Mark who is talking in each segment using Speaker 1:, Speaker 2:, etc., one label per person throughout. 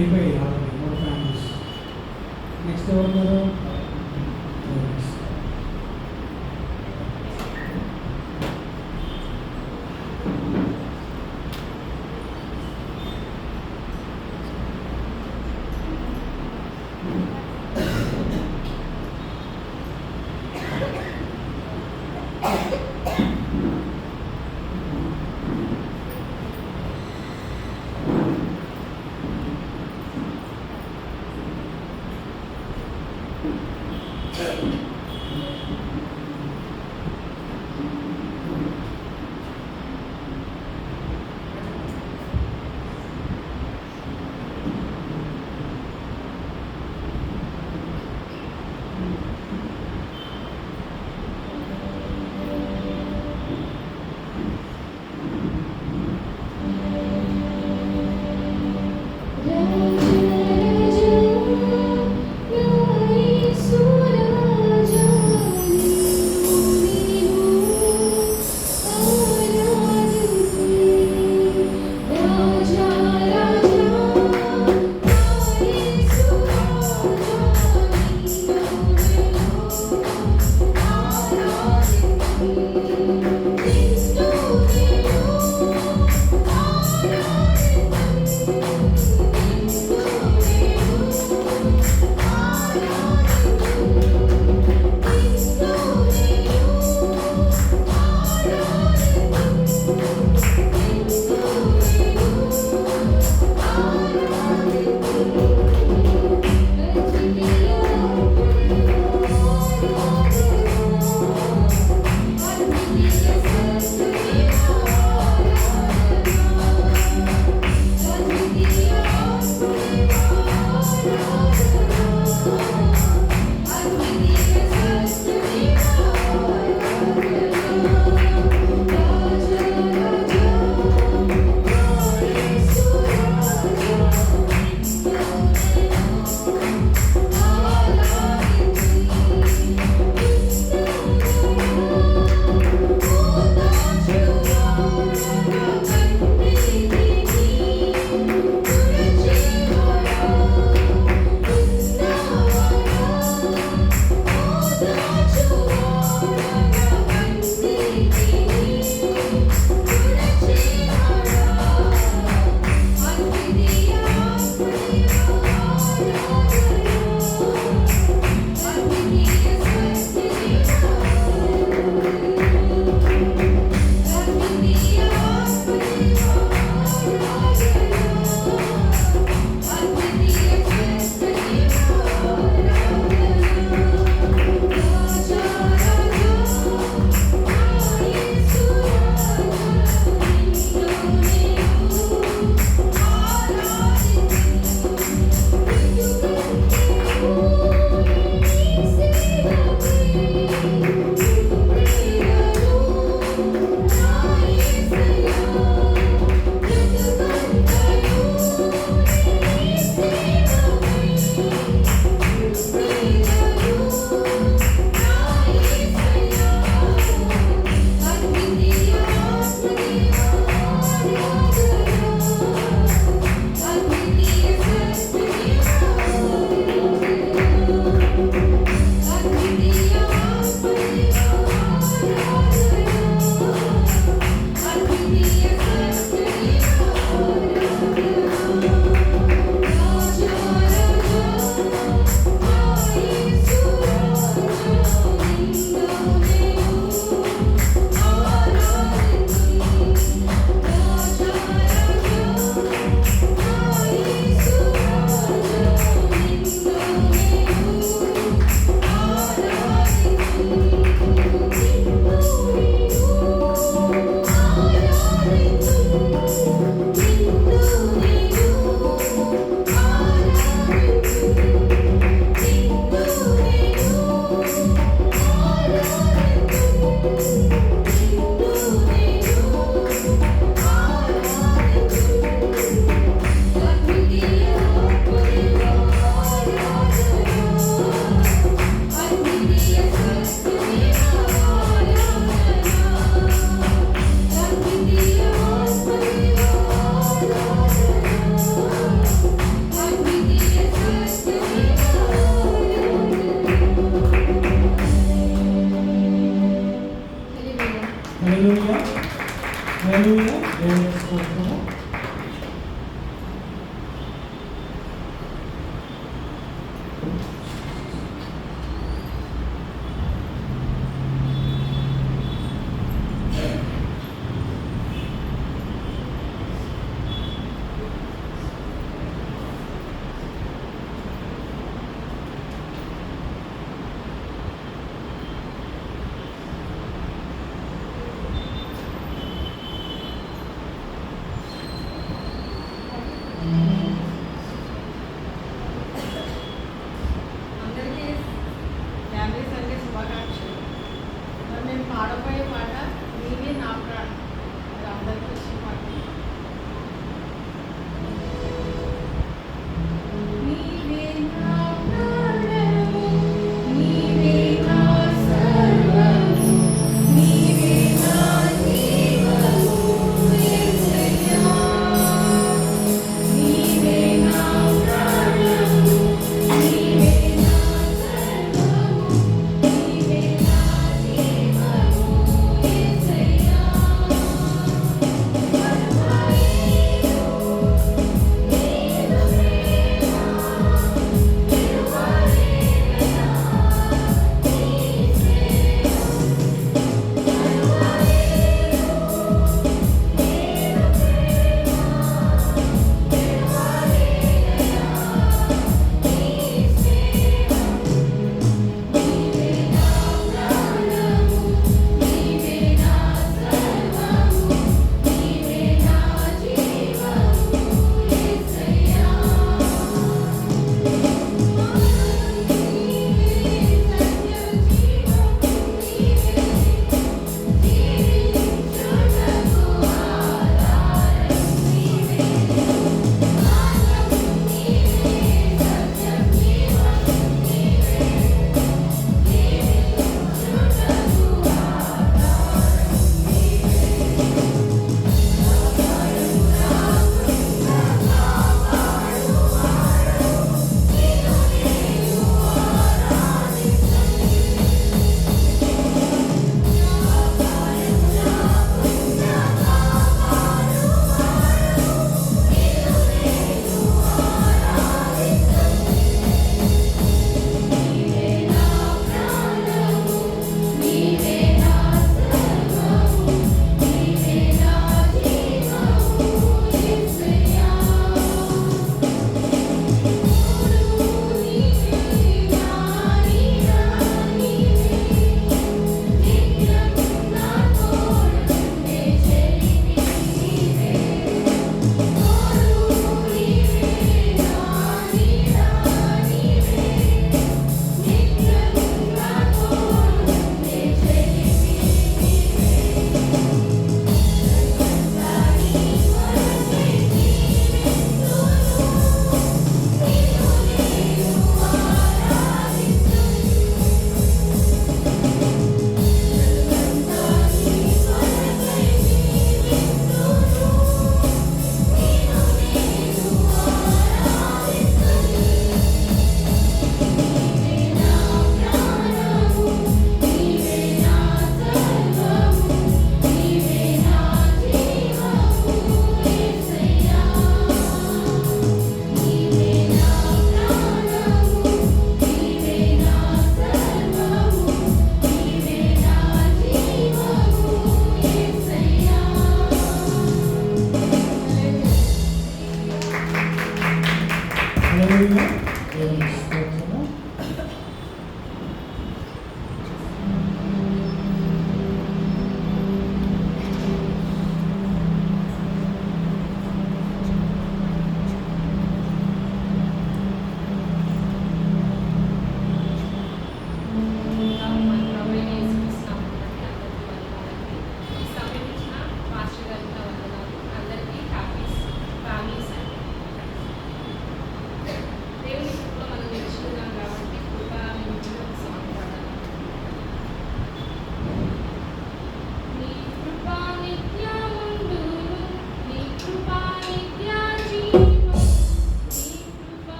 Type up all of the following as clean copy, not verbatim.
Speaker 1: అయిపోయాయి already 3 families. Next ఎవరు ఉన్నారు?
Speaker 2: రాజు రాజు నా యేసు రాజు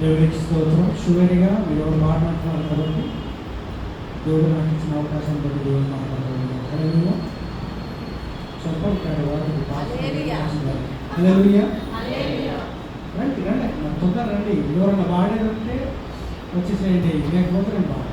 Speaker 1: దేవుడికి స్తోత్రం. షుగర్గా మీరు ఎవరు మాట్లాడుతున్నారు కాబట్టి దేవుడు నాకు ఇచ్చిన అవకాశం బట్టి దేవుడు మాట్లాడుతున్నాను. చెప్పండి రండి రండి తొందర రండి. ఎవరన్నా బాడేదంటే వచ్చేసేయండి, లేకపోతే నేను బాగా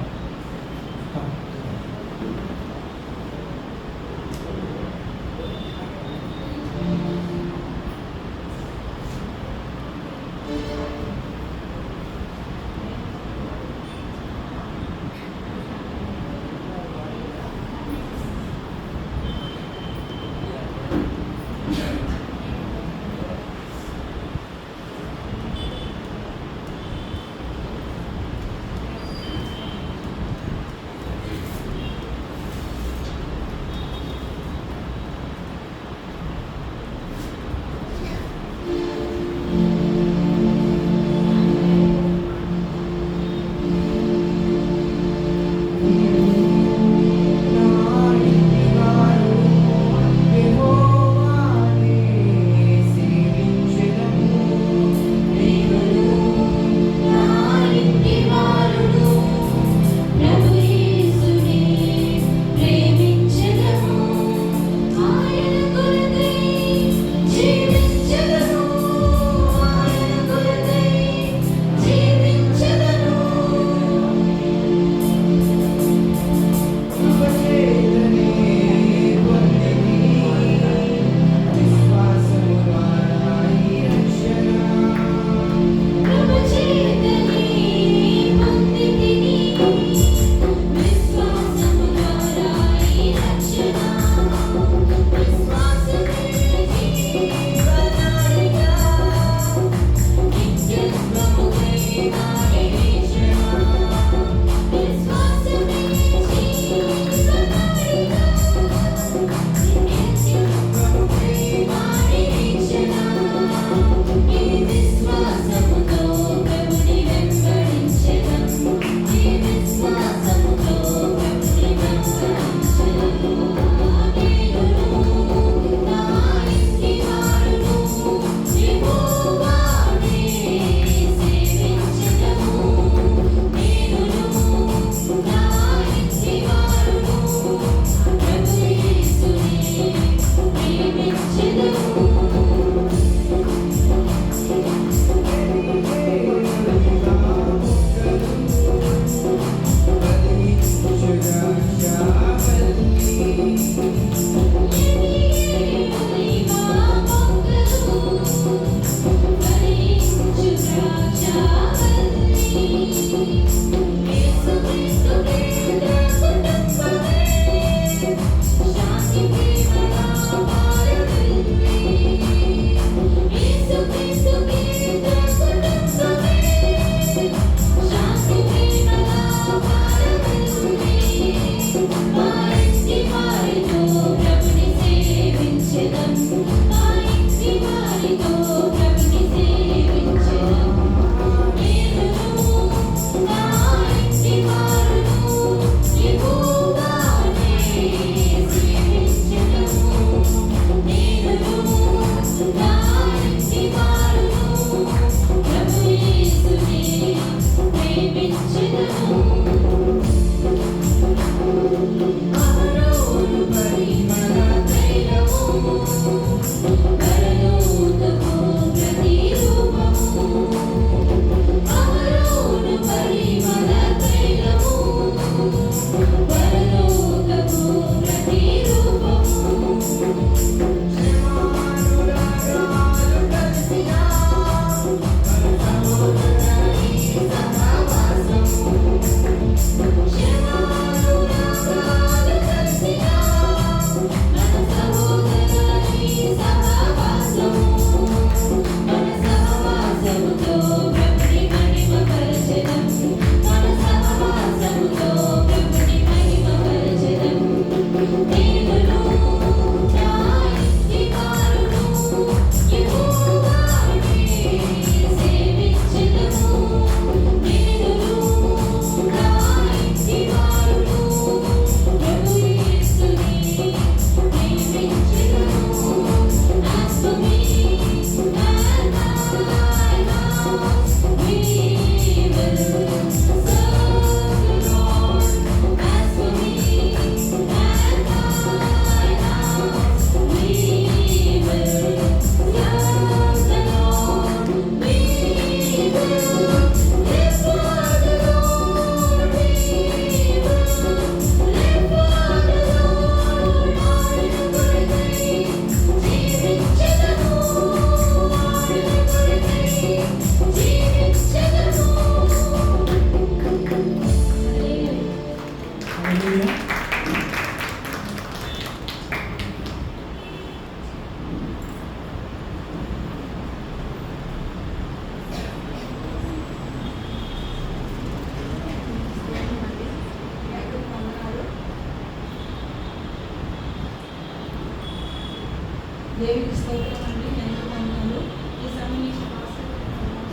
Speaker 2: దేవునికి స్తోత్రం అండి. ఎంతో వందనాలు. ఈ సమయం నుంచి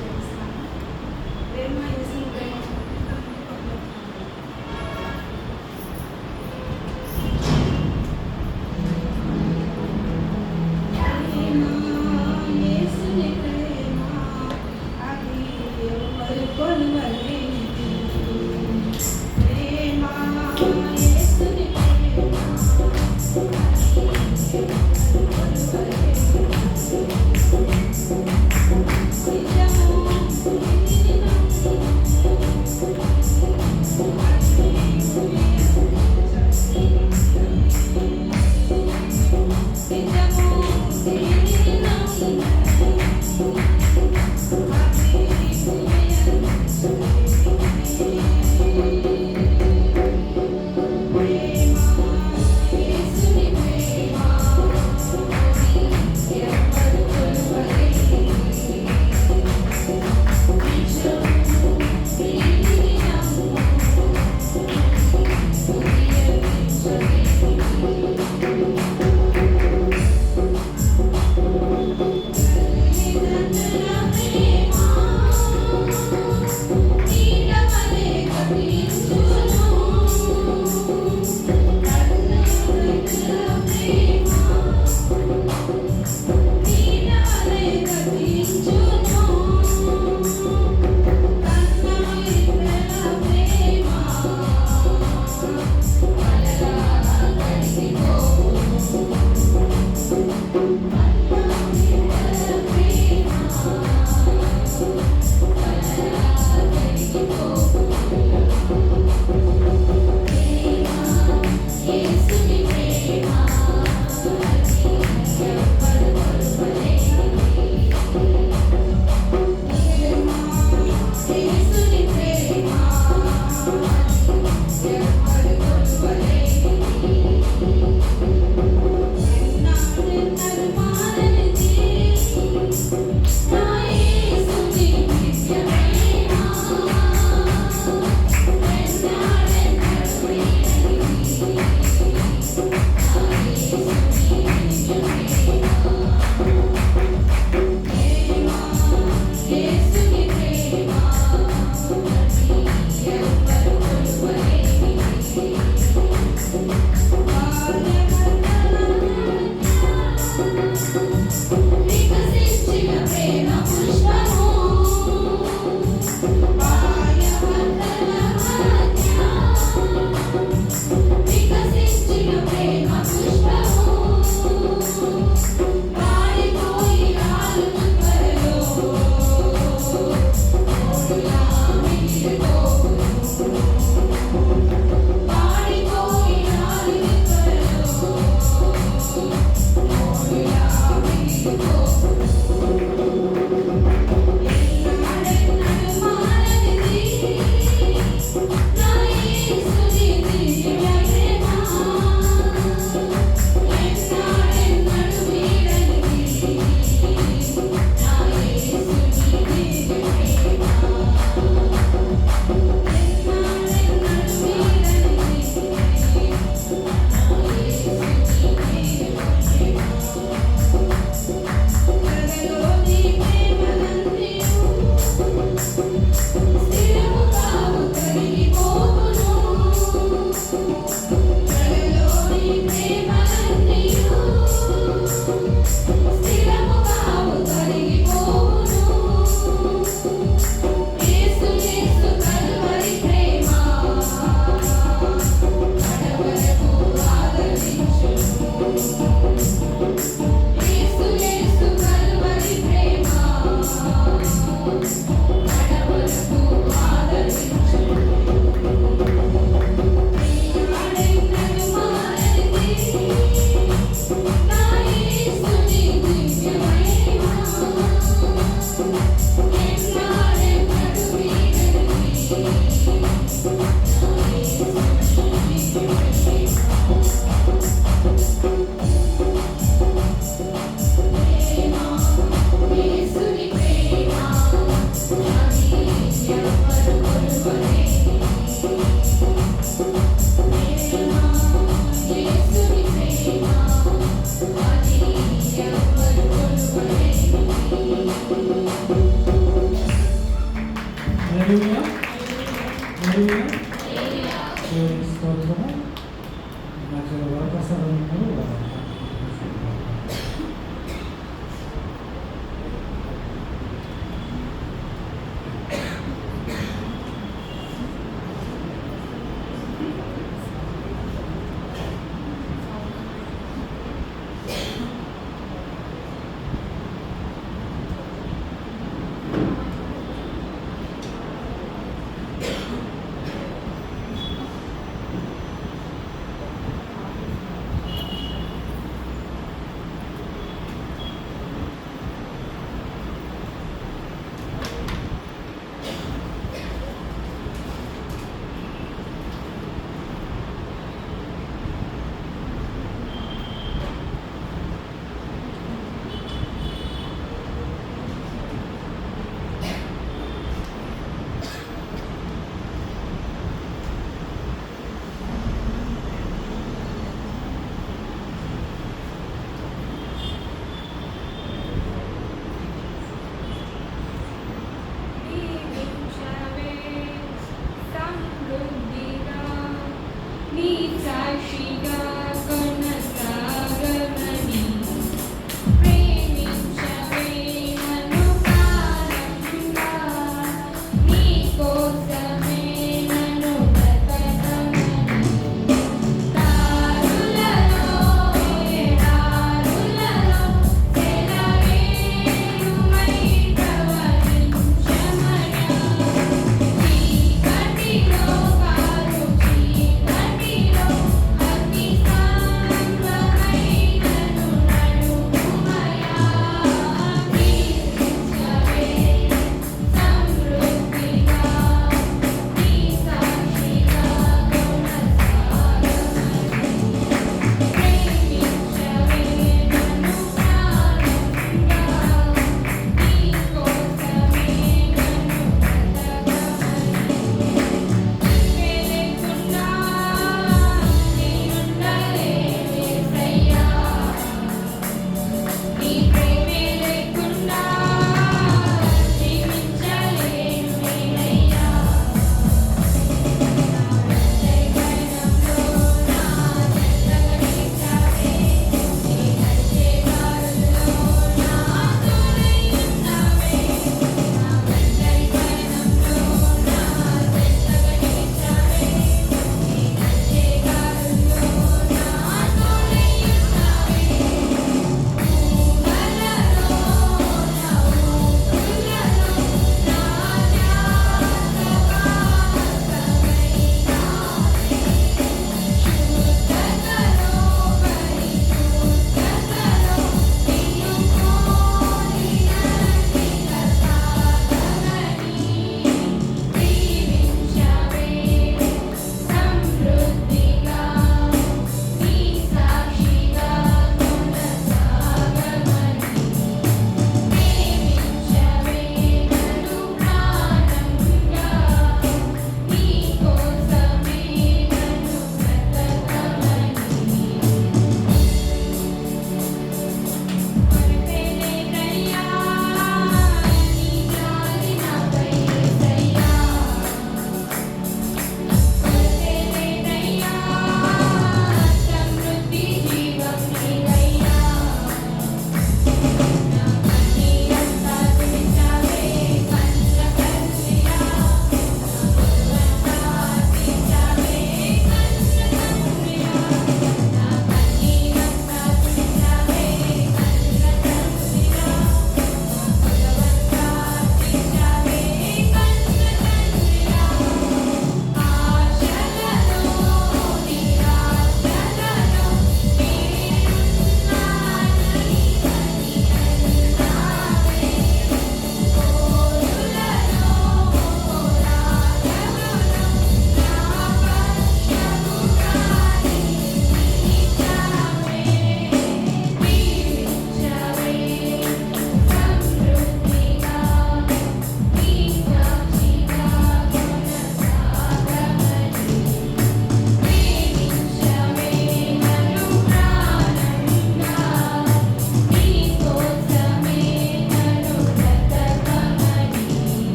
Speaker 2: చేస్తాను. ప్రేమ యేసు ప్రేమ యేసుని ప్రేమ అది ఎవరు కొనవలేనిది. ప్రేమ యేసుని ప్రేమ అది ఎవరు కొనవలేనిది.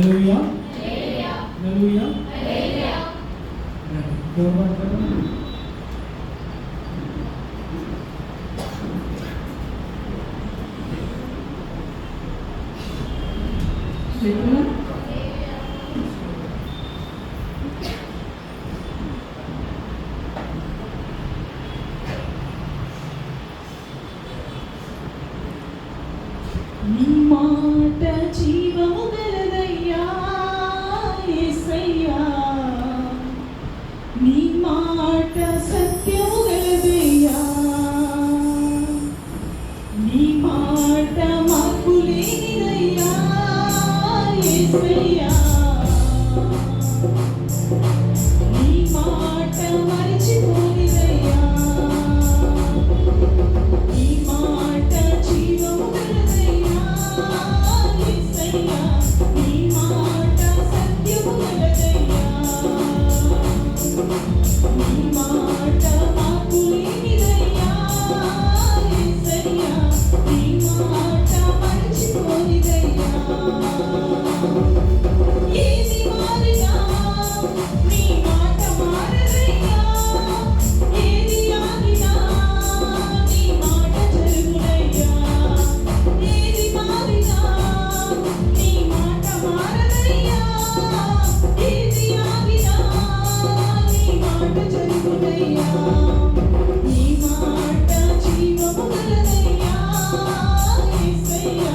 Speaker 1: హల్లెలూయా హల్లెలూయా. దేవుడు మాట్లాడు.
Speaker 2: నీ మాట జీవము గలదయ్యా యేసయ్యా, నీ మాట సత్యము గలదయ్యా, నీ మాట మార్పు లేనిదయ్యా యేసయ్యా, నీ మాట మరిచిపోనిదయ్యా, నీ మాట జీవము గలదయ్యా యేసయ్యా, నీ మాట సత్యము గలదయ్యా, నీ మాట మార్పు లేనిదయ్యా యేసయ్యా, నీ మాట మరిచిపోనిదయ్యా. ఏది మారినా నీ మాట మారదయ్యా, ఏది ఆగినా నీ మాట జరుగునయ్యా, ఏది మారినా నీ మాట మారదయ్యా, ఏది ఆగినా నీ మాట జరుగునయ్యా, నీ మాట జీవము గలదయ్యా యేసయ్యా,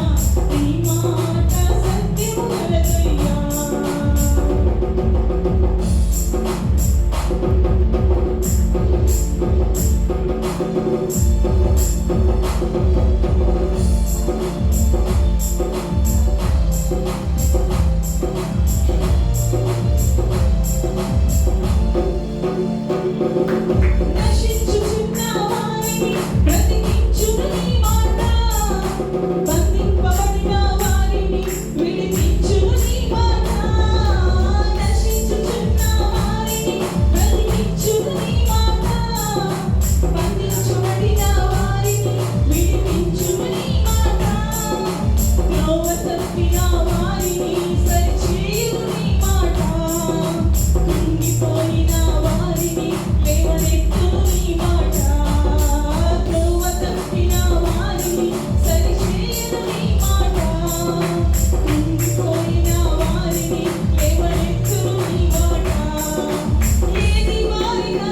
Speaker 2: నీ మాట సత్యము గలదయ్యా. నశించుచున్న వారిని బ్రతికించును నీ మాట, బంధింపబడిన వారిని విడిపించును నీ మాట, నశించుచున్న వారిని బ్రతికించును నీ మాట, బంధించబడిన వారిని విడిపించును నీ మాట, త్రోవ తప్పిన వారిని సరిచేయును నీ మాట, కుంగిపోయిన వారిని లేవనెత్తును నీ మాట, త్రోవ తప్పిన వారిని సరిచేయును నీ మాట, కుంగిపోయిన వారిని లేవనెత్తును నీ మాట. ఏది మారినా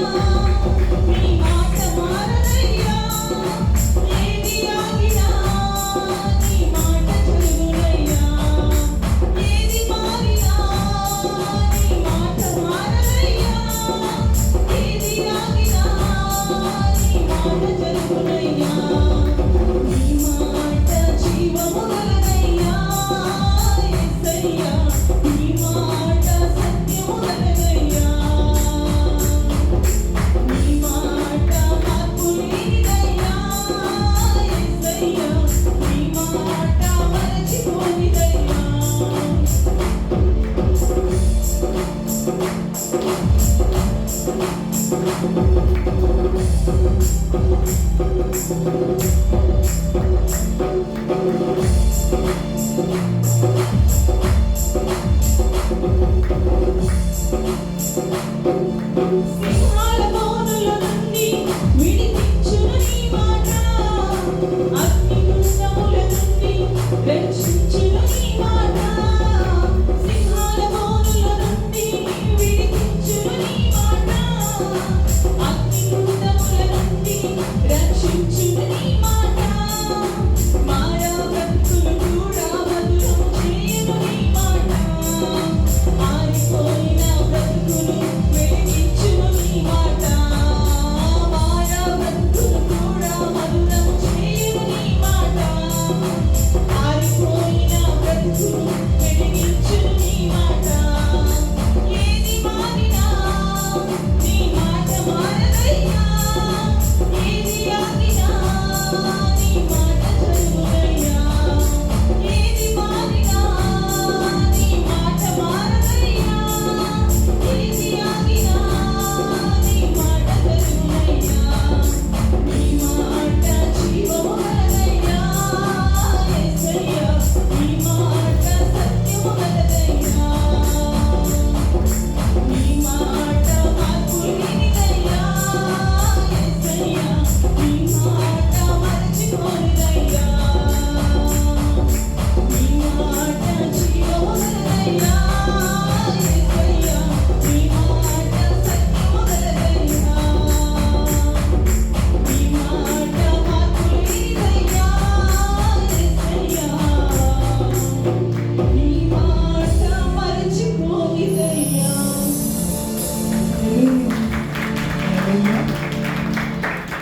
Speaker 2: నీ మాట మారదయ్యా, ఏది ఆగినా నీ మాట జరుగునయ్యా, ఏది మారినా నీ మాట మారదయ్యా, ఏది ఆగినా నీ మాట జరుగునయ్యా, నీ మాట జీవము గలదయ్యా యేసయ్యా, నీ మాట సత్యము గలదయ్యా, నీ మాట మార్పు లేనిదయ్యా యేసయ్యా, నీ మాట మరచిపోనిదయ్యా. సింహాల బోనుల నుండి విడిపించును నీ మాట, అగ్నిగుండముల నుండి రక్షించును నీ మాట, సింహాల బోనుల నుండి విడిపించును నీ మాట, అగ్నిగుండముల నుండి రక్షించును నీ మాట, మాయా బ్రతుకులు కూడా మధురము చేయును నీ మాట, ఆరిపోయిన బ్రతుకులు వెలిగించును నీ మాట, మాయా బ్రతుకులు కూడా మధురము చేయును నీ మాట, ఆరిపోయిన బ్రతుకులు వెలిగించును నీ మాట. ఏది మారినా నీ మాట మారదయ్యా, ఏది ఆగినా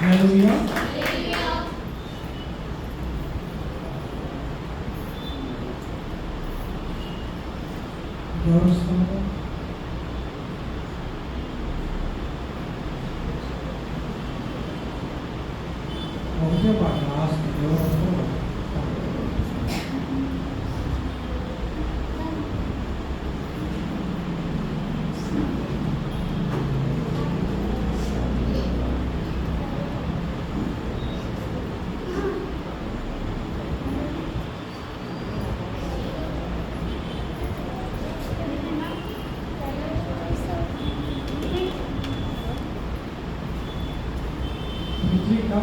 Speaker 1: హల్లెలూయా. గౌరవిస్తాము. ఒకటే పాట లాస్ట్ గౌరవిస్తాము. Ritwika.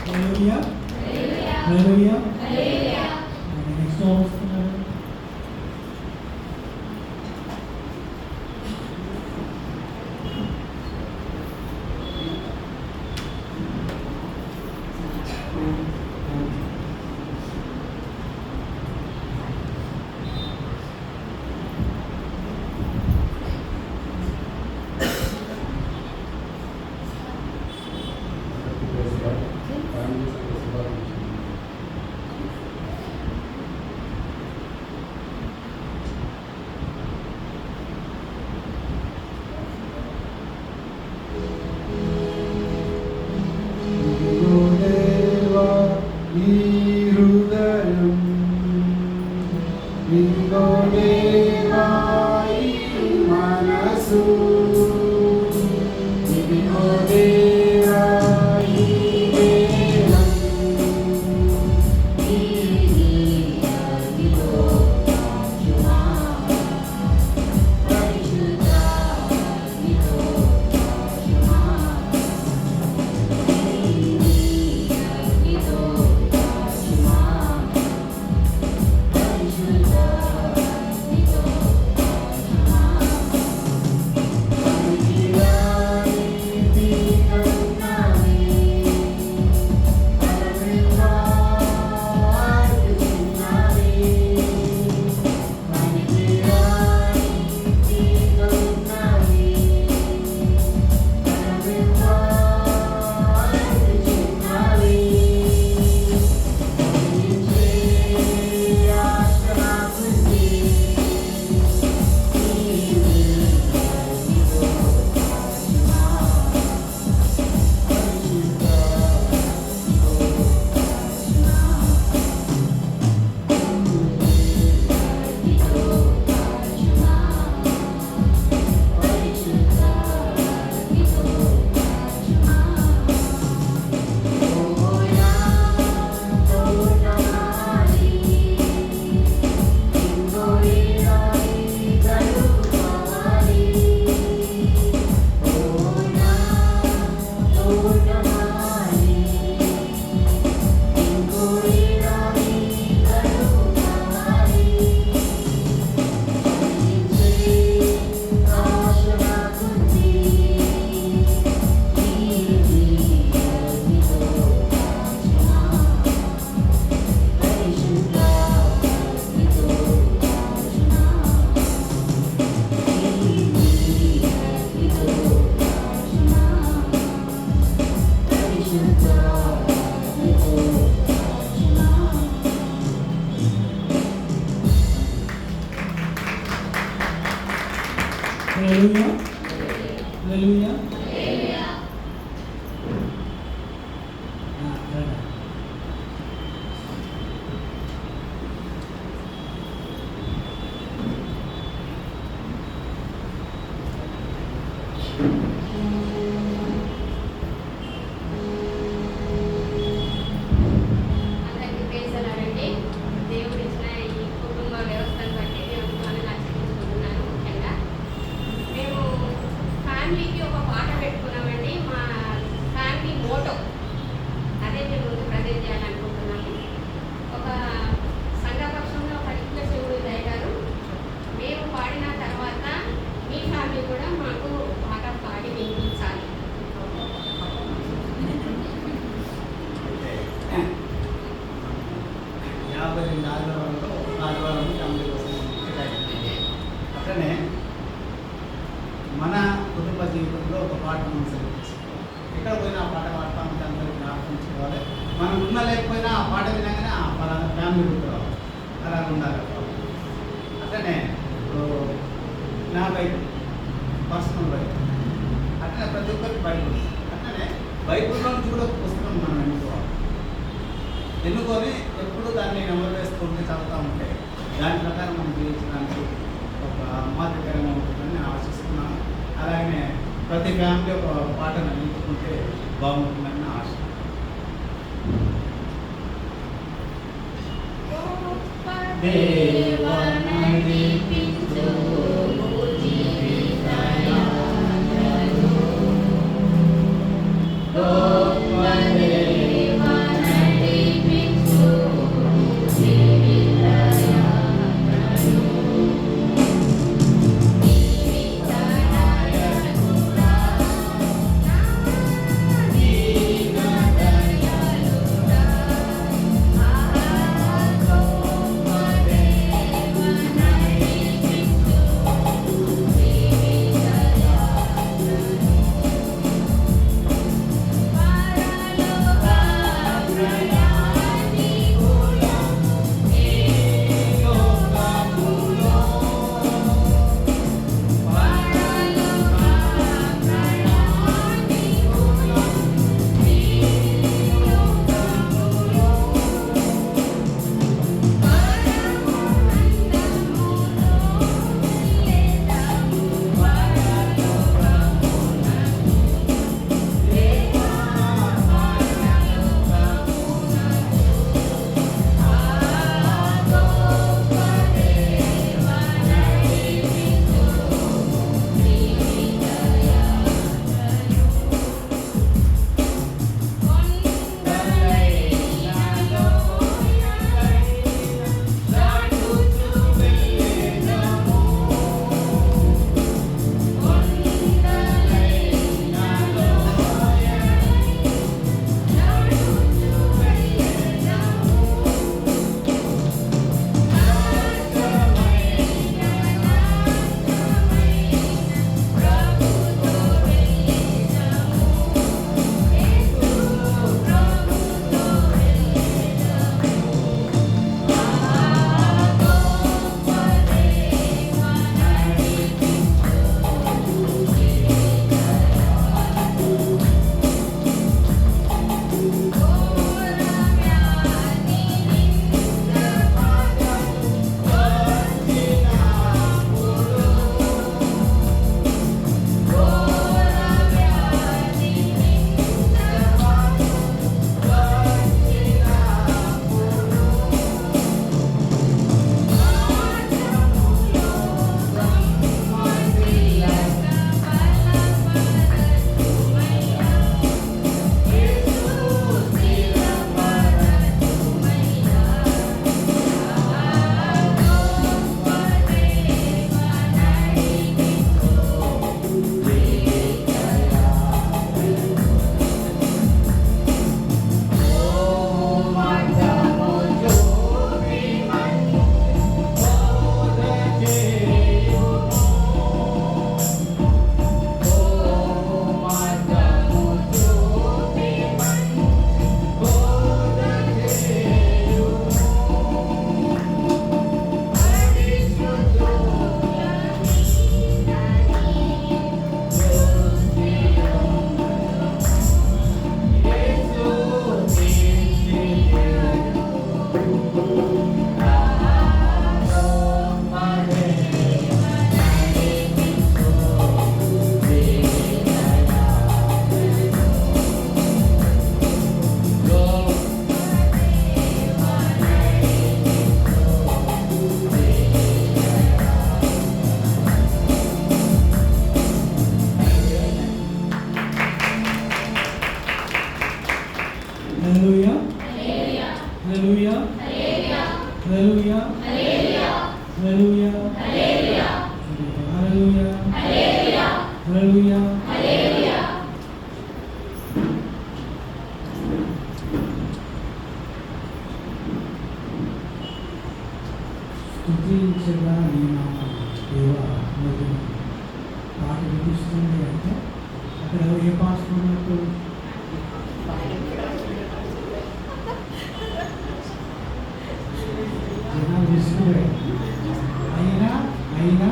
Speaker 1: Hallelujah. Hallelujah. నెక్స్ట్ వస్తున్నారు. Hallelujah. Hallelujah.
Speaker 3: అందరికీ ప్రేసలాడండి. దేవుడు ఇచ్చిన ఈ కుటుంబ వ్యవస్థను బట్టి దేవుడికి వందనాలు చెల్లించుకుంటున్నాను. ముఖ్యంగా మేము ఫ్యామిలీకి ఒక పాట పెట్టుకున్నామండి. మా ఫ్యామిలీ మోటో అదే మేము ముందు ప్రజెంట్ చేయాలనుకుంటున్నాము. ఒక సంఘపక్షంలో ఒక రిక్వెస్ట్ శివుడు గారు మేము పాడిన తర్వాత మీ ఫ్యామిలీ కూడా మాకు పాట పాడి వినిపించాలి.
Speaker 4: ఆదివారంలో ఆదివారం ఫ్యామిలీ కోసం అట్లనే మన కుటుంబ జీవితంలో ఒక పాట మనం సెలెక్ట్ చేసుకోవాలి. ఎక్కడ పోయినా ఆ పాట పాడుతూ ఉంటే అందరికీ జ్ఞాపకించుకోవాలి. మనం ఉన్న లేకపోయినా ఆ పాట వినగానే ఆ పలానా ఫ్యామిలీ గుర్తురావాలి. అలా ఉండాలి. అట్లనే ఇప్పుడు నా బైబిల్ పర్సనల్ బైబిల్ అట్లనే ప్రతి ఒక్కరికి బైబిల్ అట్లనే బైబిల్లో కూడా ఒక పుస్తకం మనం ఎన్నుకొని ఎప్పుడు దాన్ని నెమరు వేసుకుంటూ చదువుతూ ఉంటే దాని ప్రకారం మనం జీవించడానికి ఒక మాదిరికరంగా ఉంటుందని నేను ఆశిస్తున్నాను. అలాగనే ప్రతి ఫ్యామిలీ ఒక పాటను అందించుకుంటే బాగుంటుందని నా ఆశ.
Speaker 3: దేవ
Speaker 1: హల్లెలూయా హల్లెలూయా హల్లెలూయా హల్లెలూయా హల్లెలూయా. స్తుతించగా నీ నామమును దేవా మొదలు పాట వినిపిస్తుంది అంటే అక్కడ ఏ పాస్టర్ ఉన్నట్టు జనాలు విసుగుపోయారు. అయినా అయినా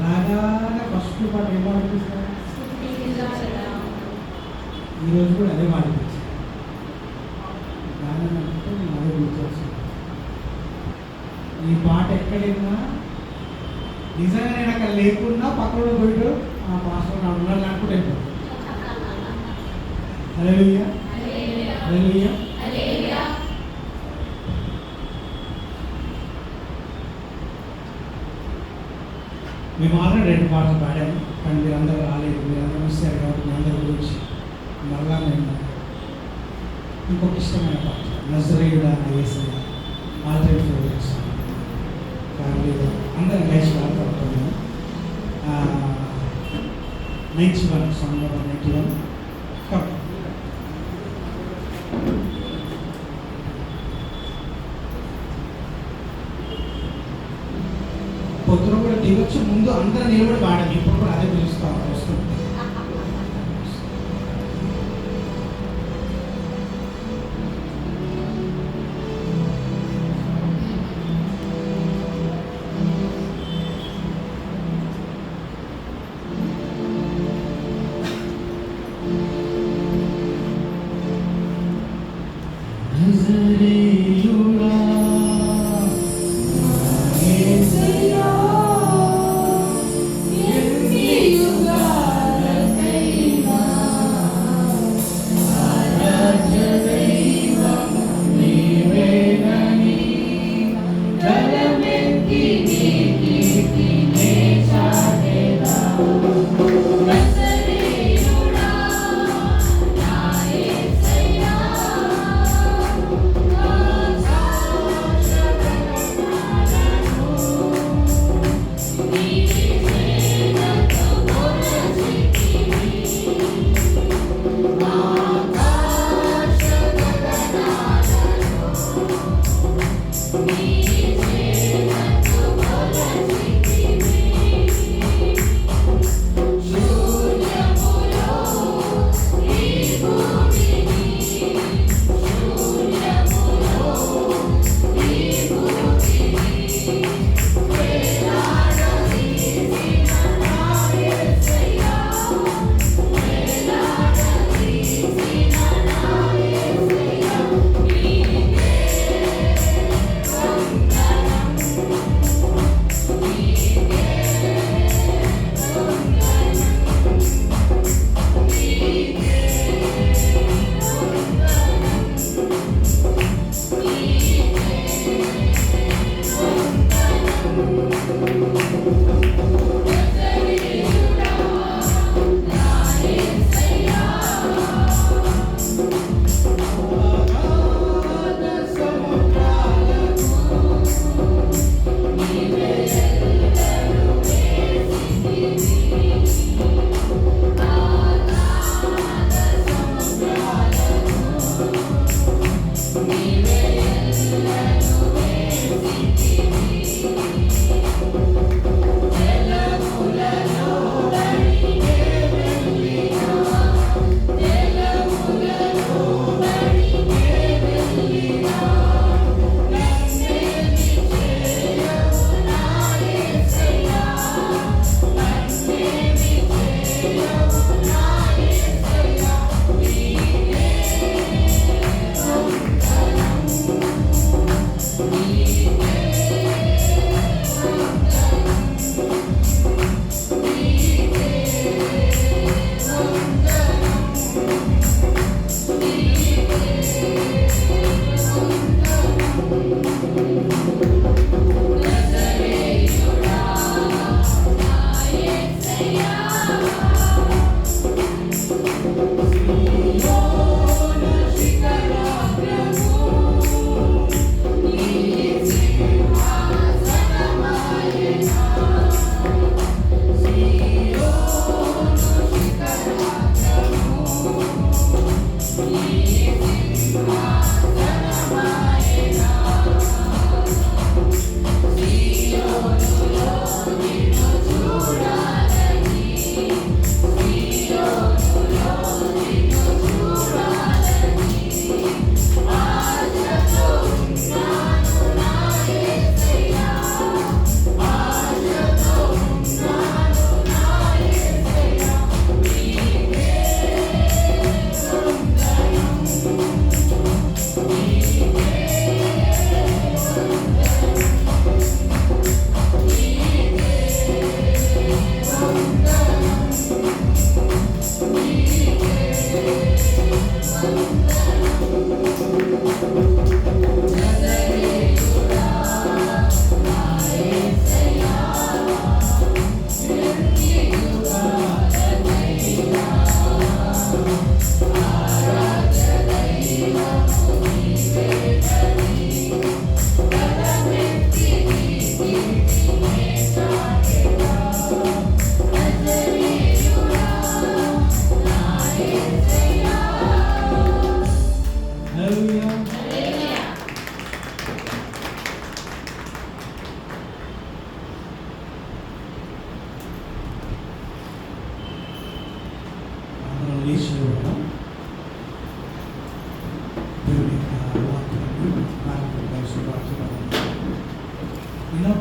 Speaker 1: రాగానే ఫస్ట్ పాట ఏం పాడిపిస్తారు? ఈరోజు కూడా అదే పాడిపించారు. గానం అంటే అదే గుర్తొస్తుంది. ఈ పాట ఎక్కడైనా నిజంగా నేను అక్కడ లేకున్నా పక్కన పోయిడు ఆ పాస్టర్ నా ఉన్నాడు అనుకుంటే వెళ్ళిపోతాడు. హల్లెలూయా హల్లెలూయా. మేము ఆల్రెడీ 2 పాటలు పాడాము, కానీ మీరందరూ రాలేదు. మీరందరూ వస్తారు కాబట్టి మీ అందరి గురించి మరలా మేము ఇంకొక ఇష్టమైన పాట నజరేయుడా నా యేసయ్యా ఆల్ టైమ్ ఫేవరెట్స్ ఫ్యామిలీలో అందరం కలిసి పాడుతున్నాము. 91 సాంగ్ నెంబర్ 91. పొద్దున కూడా దిగొచ్చు, ముందు అందరూ నిలబడి పాడండి. ఇప్పుడు కూడా అదే పిలుస్తా వస్తుంది. నజరేయుడా యేసయ్యా ఎన్ని యుగాలకైనా ఆరాధ్య దైవం నీవేనని గలమెత్తి నీ కీర్తినే చాటెదా. నజరేయుడా నా యేసయ్యా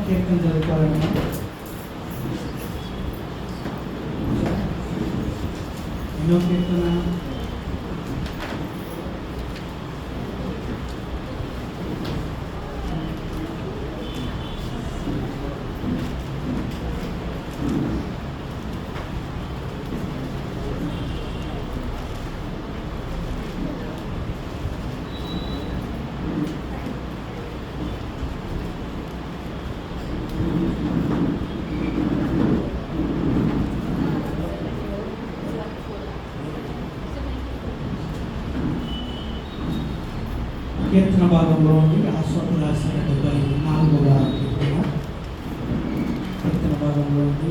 Speaker 1: కీర్తన చదువుకోవాలన్నా ఎన్నో కీర్తన? కీర్తన భాగంలో ఉండి ఆశ్వాసం రాసిన 74వ కీర్తన. కీర్తన భాగంలో ఉండి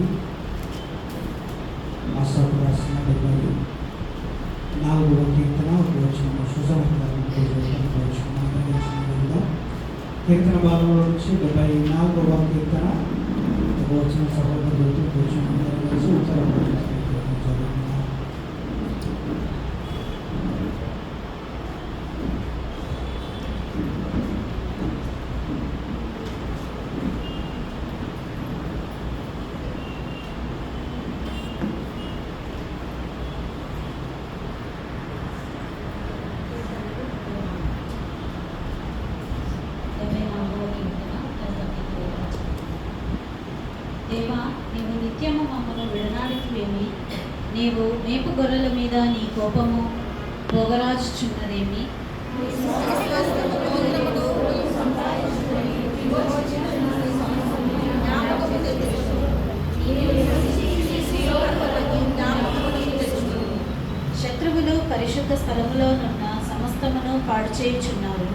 Speaker 1: ఆశ్వాసం రాసిన 74వ కీర్తన ఒక వచనం కీర్తన భాగంలో నుంచి 74వ కీర్తన ఒక వచనం సహోదరులతో కలిసి ఉత్తరం చదువుతున్నాం.
Speaker 2: దేవా, నీవు నిత్యము మమ్మను విడనాడితివేమి? నీవు మేపు గొర్రెల మీద నీ కోపము పోగరాజుచున్నదేమి? శత్రువులు పరిశుద్ధ స్థలములోనున్న సమస్తమును పాడు చేయుచున్నారు.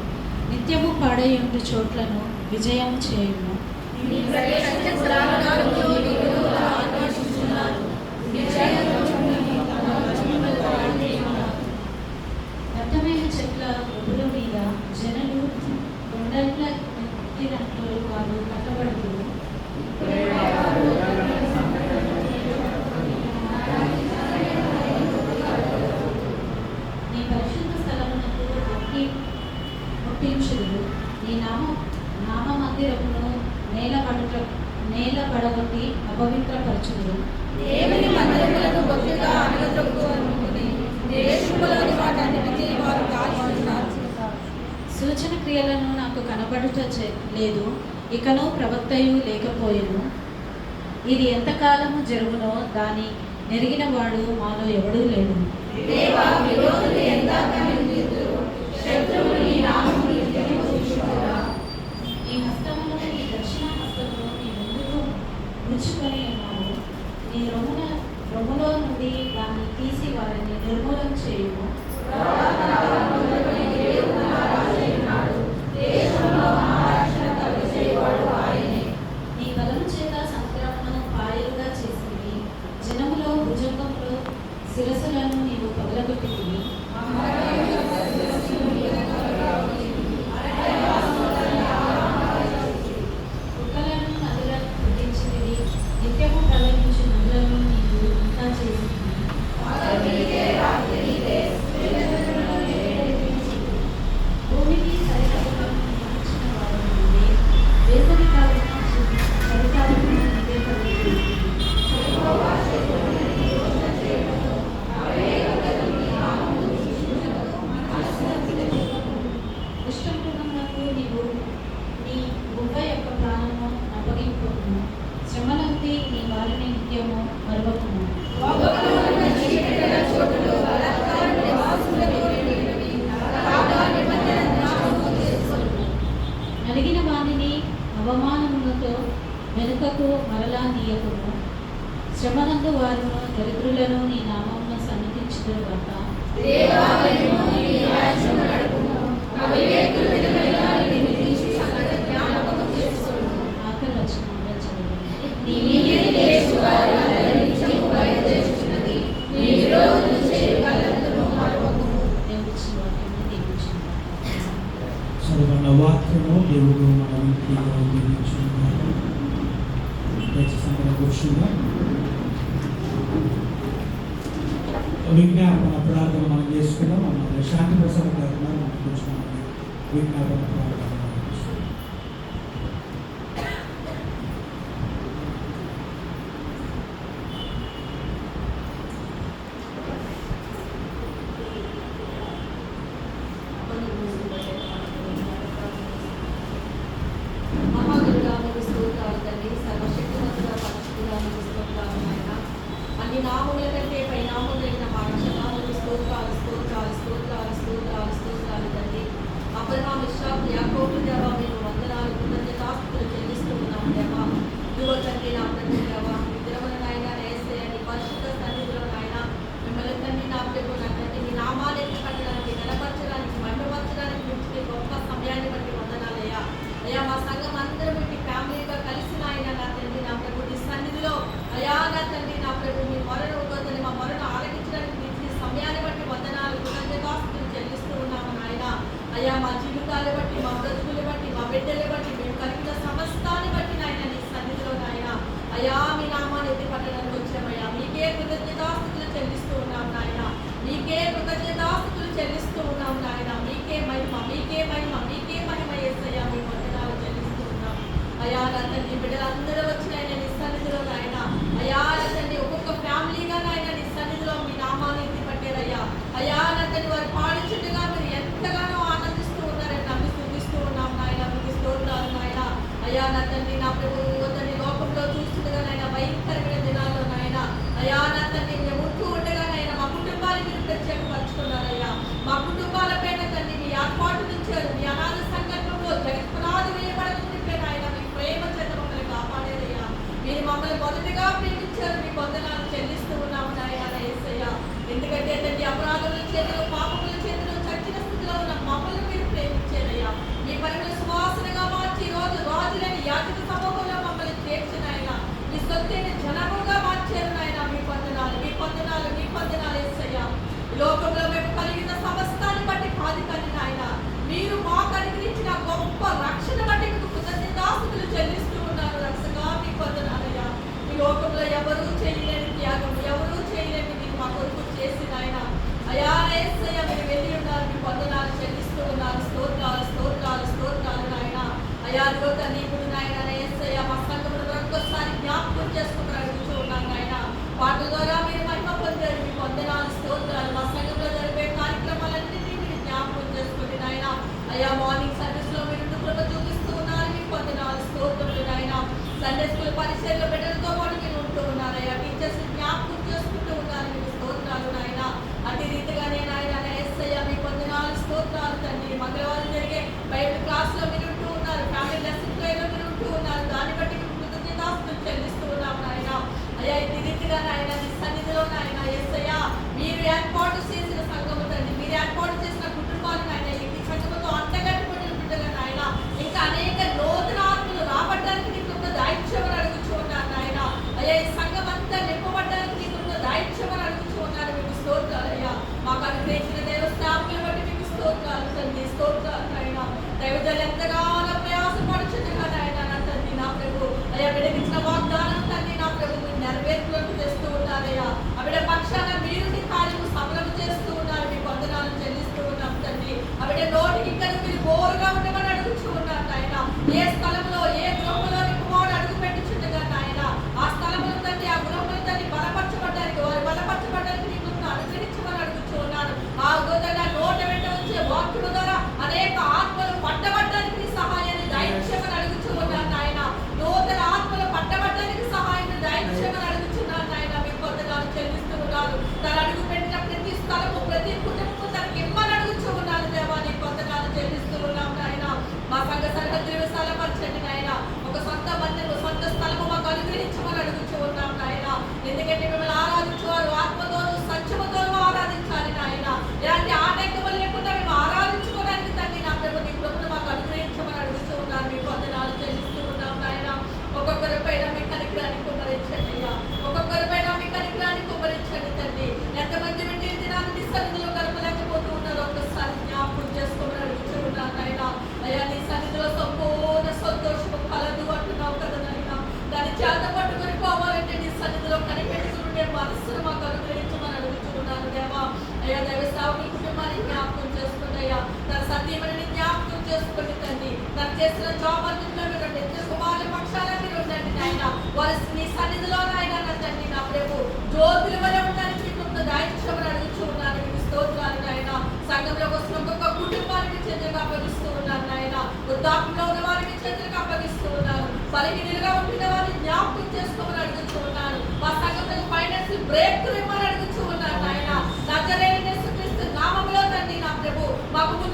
Speaker 2: నిత్యము పాడయుండు చోట్లను విజయం చేయుము. దట్టమైన చెట్ల ఒడ్డుల మీద జనులు కొండల ఎత్తినట్లు వారు కట్టబడుతూ నీ పరిశుద్ధ స్థలమునకు ముట్టించుదురు. నీ నామ మందిరమును నేలబడగొట్టి అపవిత్రపరచుదురు.
Speaker 5: దేవుని మందిరములను బొత్తిగా అణగద్రొక్కుకొని దేశములోని వాటన్నిటినీ వారు కాల్చుతున్నారు.
Speaker 2: సూచన క్రియలను నాకు కనబడుట లేదు, ఇకను ప్రవక్తయు లేకపోయెను. ఇది ఎంతకాలము జరుగునో దాని నెరిగిన వాడు మాలో ఎవడూ లేడు.
Speaker 5: దేవా, విరోధులు ఎందాక నిందితురు, శత్రువులు నీ నామమును నిత్యము దూషించుదురా.
Speaker 2: ఈ హస్తమును, ఈ దక్షిణ హస్తమును నీ ముందుకు ముడుచుకొని ఉన్నావు. నీ రొమ్ములో నుండి దాన్ని తీసి వారిని నిర్మూలన చేయుము. నీ బలము చేత సముద్రమును పాయలుగా చేసింది. జనములో భుజంగంలో శిరస్సులను నీవు పగలగొట్టితివి. కుక్కలను నదులను పుట్టించినవి, నిత్యము ప్రవహించు నదులను నీవు ఇంకా చేసింది. భూమికి సరిహద్దులను నియమించిన వారి నుండి వేసవి కాలము చలికాలము నీవే కలిగింది. దుష్టమృగములకు నీవు నీ గువ్వ యొక్క ప్రాణము అప్పగింపును. శ్రమలంతి నీ వారిని నిత్యము మరువకును. నలిగిన వాణిని అవమానములతో వెనుకకు మరలా నీయకును. శ్రమనందు వారును దరిద్రులను నీ నామమును సన్నిధించుదురుగాక. ఆఖరి వచనంలో చదవండి. దేవుడిచ్చిన వాక్యము దీవించును.
Speaker 1: చదువుకున్న వాక్యము దేవుడు మన ఇంటిలో దీవించున్నారు. కూర్చుందా? విజ్ఞాపన ప్రార్థన మనం చేసుకుందాం. మన శాంతి ప్రసాద్ గారు మనం కూర్చున్నాం. విజ్ఞాపన ప్రార్థన
Speaker 2: నీకే పై నామం లేని మా రక్షణాలు స్తోత్రాలు స్తోత్రాలు స్తోత్రాలు స్తోత్రాలు స్తోత్రాలు తండ్రి. అబ్రహాము ఇస్సాకు యాకోబు దేవా మేము వందనాలు కృతజ్ఞతాస్తుతులు చెల్లిస్తూ ఉన్నాము దేవా. ఇదిగో తండ్రి నా ప్రభు దేవా మీ దినమున నాయన యేసయ్య నీ పరిశుద్ధ సన్నిధిలో నాయన మిమ్మల్ని తండ్రి నా ప్రభు నా తండ్రి మీ నామాలు ఎత్తుపట్టడానికి గణపరచడానికి మహిమపరచడానికి మించి గొప్ప సమయాన్ని బట్టి వందనాలయ్యా. అయ్యా మా సంఘం అందరం మీ ఫ్యామిలీగా కలిసి నాయన నా తండ్రి నా ప్రభు నీ సన్నిధిలో అయ్యా నా తండ్రి నా ప్రభు మీ మొరను తండ్రి మా మొరను ఆలకించడానికి మీ సమయాన్ని బట్టి వందనాలు కృతజ్ఞతాస్తుతులు చెల్లిస్తూ ఉన్నాము నాయన. అయ్యా మా జీవితాలు బట్టి మా బ్రతుకులు బట్టి మా బిడ్డలు బట్టి మేము కలిగిన సమస్తాన్ని బట్టి నాయన నీ సన్నిధిలో నాయన అయ్యా మీ నామాన్ని ఎత్తి పట్టడానికి వచ్చామయ్యా. మీకే కృతజ్ఞతాస్తుతులు చెల్లిస్తూ ఉన్నాం నాయన. మీకే కృతజ్ఞతాస్తుతులు చెల్లిస్తూ ఉన్నాం నాయన. మీకే మహిమ మీకే మహిమ మీకే మహిమ యేసయ్యా మీ వందనాలు చెల్లిస్తూ ఉన్నాం అయ్యా. నా తండ్రి బిడ్డలందరూ వచ్చి నాయన నీ సన్నిధిలో నాయన అయ్యా నా తండ్రి ఒక్కొక్క ఫ్యామిలీగా నాయన నీ సన్నిధిలో మీ నామాన్ని ఎత్తి పట్టారయ్యా. అయ్యా నా తండ్రి వారు పాడించుండగా మీరు ఎంతగానో ఆనందిస్తూ ఉన్నారని నమ్మి స్థుతిస్తూ ఉన్నాం నాయన. మీకు స్తోత్రాలు నాయన. అయ్యా నా తండ్రి నా ప్రభు తండ్రి లోకంలో చూస్తుండగా నాయన భయంకరమైన దినాల్లో నాయన అయ్యా నా తండ్రి మేము ఉంటూ ఉండగా నాయన మా కుటుంబాన్ని మీరు ప్రత్యేకపరచుకున్నారయ్యా. మా కుటుంబాల పైన తండ్రి మీ ఏర్పాటు నుంచారు. మీ అనాథ సంకల్పంలో జగత్పునాది వేయబడకుంటే నాయన మీ ప్రేమ చేత మమ్మల్ని కాపాడేదయ్యా. మీరు మమ్మల్ని మొదటిగా ప్రేమించారు. మీ వందనాలు చెల్లిస్తూ ఉన్నాము నాయన యేసయ్యా. ఎందుకంటే తండ్రి అపరాధముల చేతులు పాపముల చేతులు చచ్చిన స్థితిలో ఉన్న మమ్మల్ని మీరు ప్రేమించారయ్యా. మీ పరిమళ సువాసనగా మార్చి రోజు రాజులని యాజక సమూహంలో మమ్మల్ని చేర్చిన ఆయన మీ సొత్తైన జనముగా మార్చారు నాయన. మీ వందనాలు మీ వందనాలు మీ వందనాలు యేసయ్యా. లోకంలో మేము కలిగిన సమస్తాన్ని బట్టి కాదు కానీ నాయన మీరు మాకు అనుగ్రహించిన గొప్ప రక్షణ బట్టి మీకు కృతజ్ఞతాస్తుతులు చెల్లిస్తూ ఉన్నారు రక్షగా మీ వందనాలయ్యా. ఈ లోకంలో ఎవరూ చేయలేని త్యాగం ఎవరూ చేయలేని మీరు మా కొరకు చేసిన ఆయన అయ్యా యేసయ్యా మీరు వెళ్ళి ఉన్నారు. మీ వందనాలు చెల్లిస్తూ ఉన్నారు. స్తోత్రాలు స్తోత్రాలు స్తోత్రాలు నాయన. అయ్యా అదిగో తండ్రి ఇప్పుడు నాయన యేసయ్యా మా సంఘమును మరొకసారి జ్ఞాపకం చేసుకుని అడుగుతూ ఉన్నాను నాయన. పాటల ద్వారా మీరు మహిమ పొందారు. మీ వందనాలు స్తోత్రాలు. మా సంఘంలో జరిపే కార్యక్రమాలన్నింటినీ మీరు జ్ఞాపకం చేసుకుని నాయన అయ్యా మార్నింగ్ సర్వీస్ లో మీరు కృప చూపిస్తూ ఉన్నారు. మీ వందనాలు స్తోత్రములు నాయన. సండే స్కూల్ పరిచయలో బిడ్డలతో పాటు మీరు ఉంటూ ఉన్నారయ్యా. టీచర్స్ జ్ఞాపకం చేసుకుంటూ ఉన్నారు. మీకు స్తోత్రాలు నాయన. అటు రీతిగానే నాయన యేసయ్యా మీ వందనాలు స్తోత్రాలు తండ్రి. మంగళవారం జరిగే బైబిల్ క్లాస్ లో మీరు ఉంటూ ఉన్నారు. ఫ్యామిలీ లెసన్ ప్లేలో మీరు ఉంటూ ఉన్నారు. దాన్ని బట్టి మీకు కృతజ్ఞతాస్తుతులు చెల్లిస్తూ ఉన్నాం నాయన. అయ్యా ఇటు రీతిగా నాయన నీ సన్నిధిలో నాయన యేసయ్యా మీరు ఏర్పాటు చేసిన సంఘము తండ్రి మీరు ఏర్పాటు చేసిన కుటుంబాలు నాయన ఈ సంఘముతో అంటగట్టుబడిన బిడ్డగా నాయన ఇంకా అనేక నూతన ఆత్మలు రాబట్టడానికి నీకున్న దాయిత్యమని అడుగుచూ ఉన్నారు నాయన. అయ్యా ఈ సంఘం అంతా నింపబడ్డానికి నీకున్న దాయిత్యమని అడుగుచూ ఉన్నారు. మీకు స్తోత్రాలు అయ్యా. మాకు అనుగ్రహించిన దేవస్థాపనలు బట్టి మీకు స్తోత్రాలు తండ్రి స్తోత్రాలు నాయన. దైవజనులు ఎంతగానో ప్రయాసపడుచుండగా నాయన నా తండ్రి నా ప్రభు అయ్యా బిడ్డకిచ్చిన వాగ్దానం తండ్రి నా ప్రభు మీరు నెరవేర్పులకు తెస్తూ ఉన్నారయ్యా. ఆ బిడ్డ పక్షాన మీరు నీ కార్యము సఫలం చేస్తూ ఉన్నారు. మీ వందనాలు చెల్లిస్తూ ఉన్నాం తండ్రి. ఆ బిడ్డ నోటికి ఇంకా మీరు బోరుగా ఉండమని అడుగుచూ ఉన్నారు నాయన. ఏ స్థలంలో ఏ గృహంలో కుమారుడు అడుగు పెట్టుచుండగా నాయన ఆ స్థలంలో తండ్రి ఆ గృహంలో తండ్రి బలపరచబడ్డానికి వారు బలపరచబడ్డానికి నీకు అనుగ్రహించమని అడుగుచూ ఉన్నాను. ఆ గోదన నోట వెంట వచ్చే వాక్యుల ద్వారా అనేక ఆత్మలు పట్టబడ్డానికి నీ సహాయాన్ని దయచేయమని అడుగుచూ ఉన్నాను నాయన. నూతన ఆత్మలు పట్టబడ్డానికి సహాయాన్ని దయచేయమని అడుగుచున్నాను నాయన. మీ వందనాలు చెల్లిస్తూ ఉన్నారు. తను అడుగు పెట్టిన ప్రతి స్థలము ప్రతి కుటుంబం తనకి ఇమ్మని అడుగుచూ ఉన్నాను దేవా. నీ వందనాలు చెల్లిస్తూ ఉన్నాం నాయన. మా సంఘ సరిహద్దులు స్థలపరచండి నాయన. ఒక సొంత మందిరం సొంత స్థలము మాకు అనుగ్రహించమని అడుగుచూ ఉన్నాం నాయన. ఎందుకంటే మిమ్మల్ని ఆరాధించేవారు ఆత్మతోనూ సత్యముతోనూ ఆరాధించాలి నాయన. ఇలాంటి ఆటంకములు లేకుండా మేము ఆరాధించుకోవడానికి తండ్రి నా ప్రభు నీ కృపను మాకు అనుగ్రహించమని అడుగుతూ ఉన్నాను. మీ వందనాలు చెల్లిస్తూ ఉన్నాం నాయన. ఒక్కొక్కరి పైన మీ కనికరాన్ని కుమ్మరించండి అయ్యా. ఒక్కొక్కరి పైన మీ కనికరాన్ని కుమ్మరించండి తండ్రి. ఎంతమంది బిడ్డలు దినాన్ని నీ సన్నిధిలో గడపలేకపోతూ ఉన్నారో ఒక్కసారి జ్ఞాపకం చేసుకోమని అడుగుతూ ఉన్నాను నాయన. అయ్యా నీ సన్నిధిలో సంపూర్ణ సంతోషము కలదు అంటున్నావు కదా నాయన. దాన్ని చేత పట్టుకొని పోవాలంటే నీ సన్నిధిలో కనిపెట్టుకుంటే మనస్సును మాకు అనుగ్రహించమని అడుగుతూ ఉన్నాను దేవా. అయ్యా దైవ సేవకుల కుటుంబాన్ని జ్ఞాపకం చేసుకోండి అయ్యా. తన సత్యమని జ్ఞాపకం చేసుకోండి తండ్రి. తను చేసిన జాబ్ అంతా మీరు ఇద్దరు కుమారుల పక్షాన మీరు ఉండండి నాయన. వారి నీ సన్నిధిలో నాయన నా తండ్రి నా ప్రభు జ్యోతుల వల్ల ఉండడానికి మీకు దాయిత్యమని అడుగుతూ ఉన్నాను. మీకు స్తోత్రాలు నాయన. సంఘంలోకి వస్తున్న ఒక్కొక్క కుటుంబానికి చేతులకు అప్పగిస్తూ ఉన్నాను నాయన. వృద్ధాప్యంలో ఉన్న వారికి చేతులకు అప్పగిస్తూ ఉన్నాను. బలహీనులుగా ఉంటున్న వారిని జ్ఞాపకం చేసుకోమని అడుగుతూ ఉన్నాను. మా సంఘంలో ఫైనాన్షియల్ బ్రేక్ ఇవ్వమని అడుగుతూ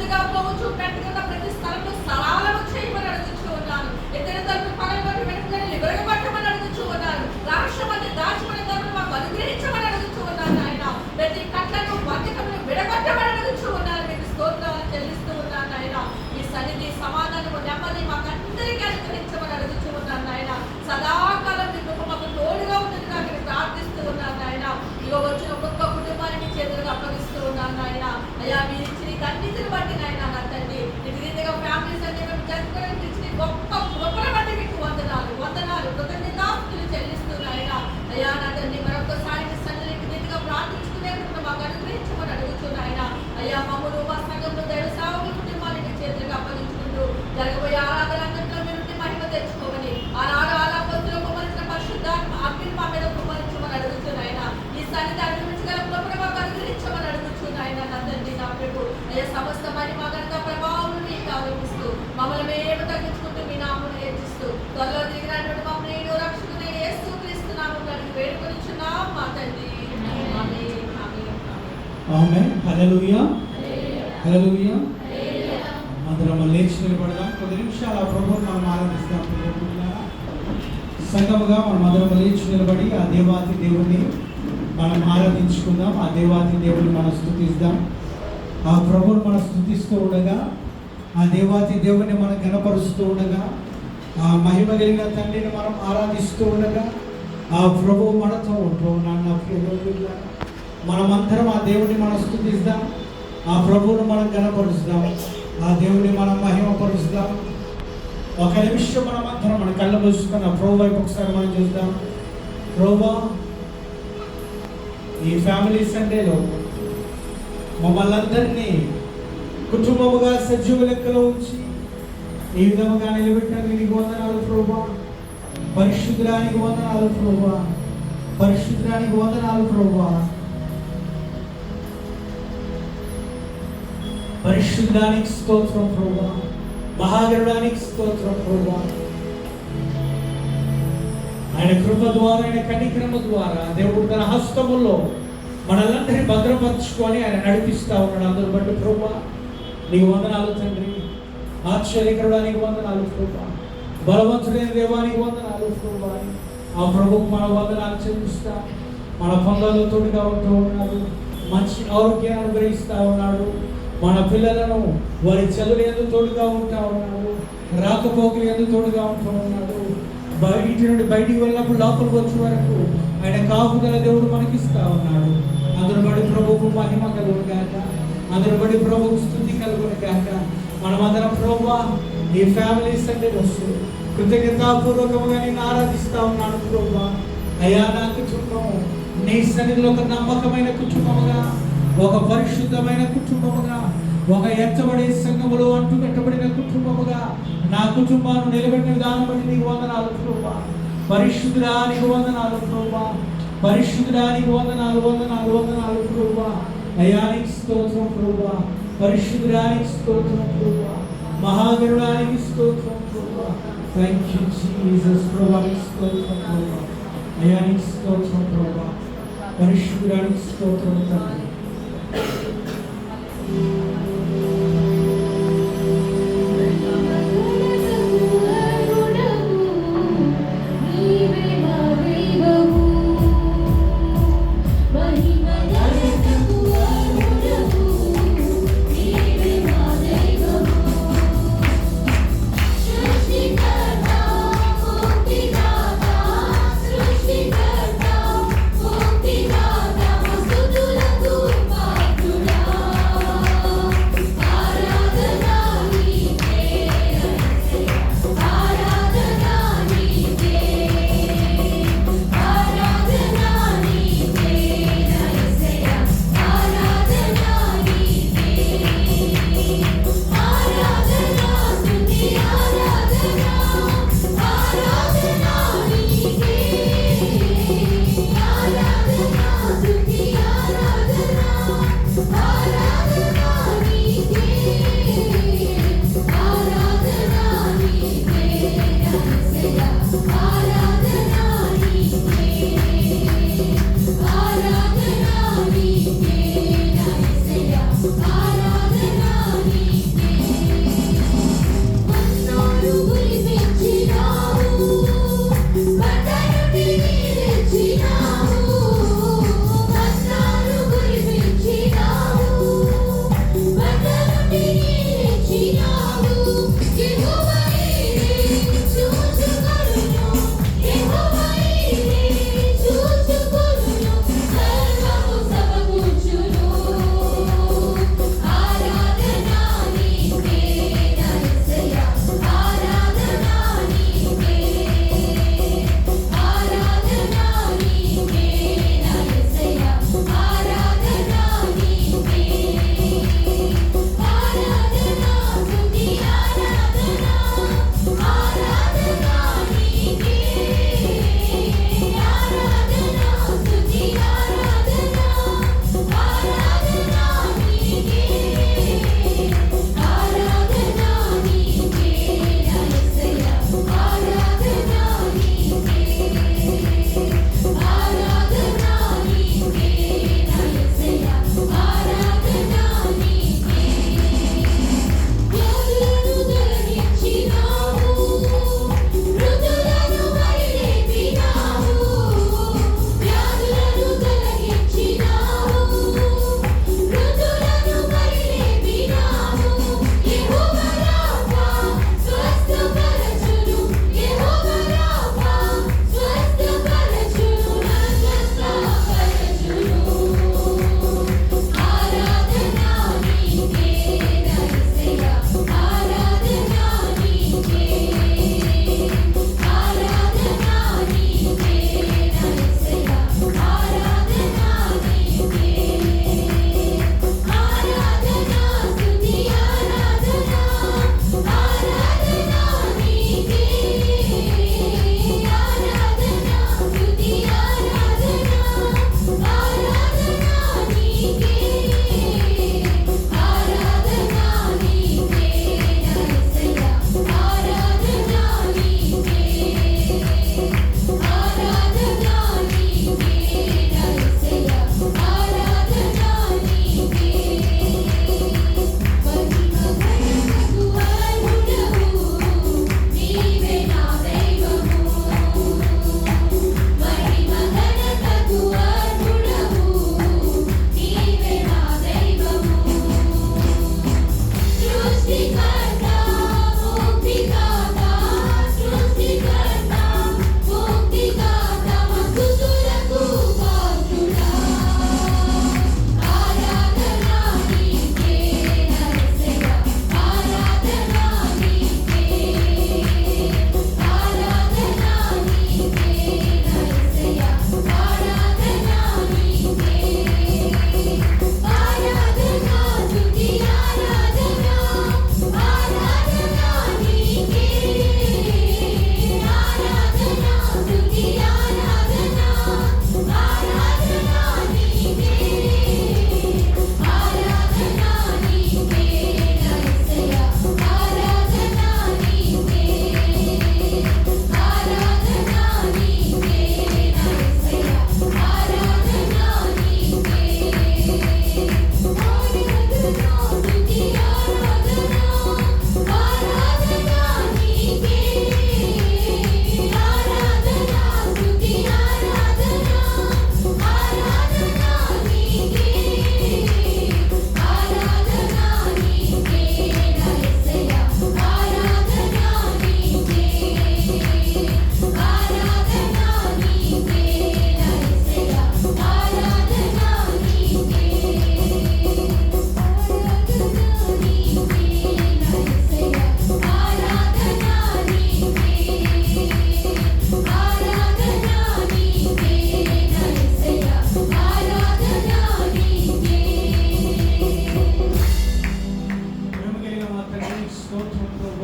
Speaker 2: ముందుగా పోవచ్చు పెట్టుకున్న ప్రతి స్థలంలో స్థలాలను చేయమని అడుగుతూ ఉన్నాను. ఎత్తైన తలుపులు పగలగొట్టి వెనుకని విరగబట్టమని అడుగుతూ ఉన్నాను. రహస్యమని దాచమని తలుపులు మాకు అనుగ్రహించమని అడుగుతూ ఉన్నాను ఆయన. ప్రతి కట్లను బంధకమును విడగొట్టమని అడుగుతూ ఉన్నాను. మీకు స్తోత్రాలు చెల్లిస్తూ ఉన్నాను ఆయన. మీ సన్నిధి సమాధానము నెమ్మది మాకు అందరికీ అనుగ్రహించమని అడుగుతూ ఉన్నాను ఆయన. సదాకాలం మీ కృప మాకు తోడుగా ఉంటుంది నాకు ప్రార్థిస్తూ ఉన్నాను ఆయన. ఇగో వచ్చిన ఒక్కొక్క కుటుంబానికి చేతులుగా అప్పగిస్తూ ఉన్నాను ఆయన. అయ్యా మీరు ఇచ్చిన అన్నిటిని బట్టి నాయన నా తండ్రి ఇది రీతిగా ఫ్యామిలీస్ అంటే మేము జరుపుకోవడానికి ఇచ్చిన గొప్ప కృపను బట్టి మీకు వందనాలు కృతజ్ఞతాస్తుతులు చెల్లిస్తున్నాయన. అయ్యా నా తండ్రి మరొకసారి మీ సన్నిధికి రీతిగా ప్రార్థించుకునే కృప మాకు అనుగ్రహించమని అడుగుతున్నాయన. అయ్యా మమ్మల్ని మా సంఘంలో దైవ సేవకుల కుటుంబానికి చేతులుగా అప్పగించుకుంటూ జరగబోయే ఆరాధనంతట్లో మీరు మహిమ తెచ్చుకోమని ఆనాడు ఆలాపత్తులో కుమరించిన పరిశుద్ధాత్మ అగ్ని మా మీద కుమరించమని అడుగుతున్నాయన. ఈ సన్నిధి అనుభవించగల కృపను మాకు అనుగ్రహించమని అడుగుతున్నాయన నా తండ్రి నా ప్రభు. అయ్యా సమస్త మహిమ ఘనత ప్రభావం మీకు ఆరోపిస్తూ మమ్మల్ని మేము తగ్గించుకుంటూ మీ నామమును హెచ్చిస్తూ త్వరలో తిరిగినటువంటి మా ప్రియుడు రక్షకుడైన యేసుక్రీస్తు నామములో అడిగి వేడుకొనిచున్నాం మా తండ్రి. ఆమేన్ ఆమేన్
Speaker 1: ఆమేన్. హల్లెలూయా హల్లెలూయా. అందరం లేచి నిలబడదాం. కొద్ది నిమిషాలు ఆ ప్రభువుని మనం ఆరాధిస్తాం. సంఘముగా మనం అందరం లేచి నిలబడి ఆ దేవాతి దేవుని మనం ఆరాధించుకుందాం. ఆ దేవాతి దేవుని మనం స్తుతిద్దాం. ఆ ప్రభువుని మనం స్తుతిస్తూ ఉండగా ఆ దేవాతి దేవుని మనం గణపరుస్తూ ఉండగా ఆ మహిమ కలిగిన తండ్రిని మనం ఆరాధిస్తూ ఉండగా ఆ ప్రభువు మనతో ఉంటూ ఉన్నాడు. మనమందరం ఆ దేవుని మనం స్తుతిద్దాం. ఆ ప్రభువును మనం గణపరుస్తాం. ఆ దేవుని మనం మహిమపరుస్తాం. ఒక నిమిషం మనం అందరం మన కళ్ళ మూసుకొని ఆ ప్రభు వైపు ఒకసారి మనం చూద్దాం. ప్రభువా ఈ ఫ్యామిలీ సండేలో మమ్మల్ని అందరినీ కుటుంబముగా సజీవ లెక్కలో ఉంచి ఈ విధముగా నిలబెట్టడానికి నీకు వందనాలు ప్రభువా. పరిశుద్ధానికి వందనాలు ప్రభువా. పరిశుద్ధానికి వందనాలు ప్రభువా. పరిశుద్ధానికి స్తోత్రం ప్రభువా. మహాగరుడానికి స్తోత్రం ప్రభువా. ఆయన కృప ద్వారా ఆయన కనికరము ద్వారా దేవుడు తన హస్తములో మనల్లందరినీ భద్రపరచుకొని ఆయన నడిపిస్తా ఉన్నాడు. అందరూ బట్టి ప్రభువా నీకు వందనాలు తండ్రి. ఆశ్చర్యకరుడానికి వందనాలు ప్రభువా. బలవంతుడైన దేవానికి వందనాలు ప్రభువా. ఆ ప్రభువుకు మన వందనాలు చెల్లిస్తా. మన పొందాల్లో తోడుగా ఉంటూ ఉన్నాడు. మంచి ఆరోగ్యాన్ని అనుగ్రహిస్తూ ఉన్నాడు. మన పిల్లలను వారి చదువులు ఎందుకు తోడుగా ఉంటా ఉన్నాడు. రాకపోకలు ఎందుకు తోడుగా ఉంటూ ఉన్నాడు. బయటి నుండి బయటికి వెళ్ళినప్పుడు లోపలికి వచ్చే వరకు ఆయన కాపుదల దేవుడు మనకిస్తా ఉన్నాడు. అందరూ బడి ప్రభువుకు మహిమ కలుగును గాక. అందరూ బడి ప్రభువుకు స్తుతి కలుగును గాక. మనమందరం ప్రభువా ఈ ఫ్యామిలీస్ అంటే వస్తూ కృతజ్ఞతాపూర్వకంగా నేను ఆరాధిస్తా ఉన్నాను ప్రభువా. అయ్యా నా కుటుంబం నీ సన్నిధిలో ఒక నమ్మకమైన కుటుంబముగా, ఒక పరిశుద్ధమైన కుటుంబముగా, ఒక ఎత్తబడే సంఘములో అంటు కట్టబడిన కుటుంబముగా నా కుటుంబాన్ని నిలబెట్టిన విధానం బట్టి నీకు వందనాలు ప్రభువా. పరిశుద్ధుడానికి వందనాలు ప్రభువా. పరిశుద్ధుడానికి వందనాలు వందనాలు వందనాలు ప్రభువా. అయానికి స్తోత్రం ప్రభువా. పరిశుద్ధుడానికి స్తోత్రం ప్రభువా. మహాగరుడానికి స్తోత్రం ప్రభువా. థ్యాంక్ యూ జీసస్ ప్రభువా. స్తోత్రం ప్రభువా. అయానికి స్తోత్రం ప్రభువా. పరిశుద్ధుడానికి స్తోత్రం తండ్రి.
Speaker 5: సృష్టికర్త ముక్తిదాత మస్తుతులకు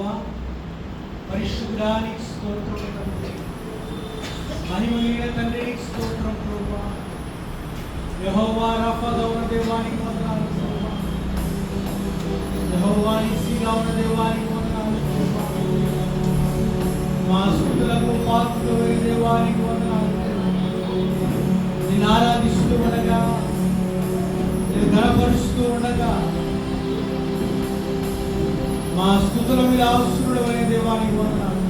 Speaker 1: ప్రభువా, పరిశుద్ధానికి స్తోత్రం తండ్రి, మహిమగలిగిన తండ్రికి స్తోత్రం ప్రభువా. యెహోవా రాఫాగా ఉన్న దేవానికి వందనాలు ప్రభువా, యెహోవా నిస్సీగా ఉన్న దేవానికి వందనాలు ప్రభువా, మా స్తుతులకు పాత్రుడైన దేవానికి వందనాలు. నిన్ను ఆరాధిస్తూ ఉండగా, నిన్ను ఘనపరుస్తూ ఉండగా, మా స్తుతుల మీద ఆస్తుడైన దేవానికి వందనాలు.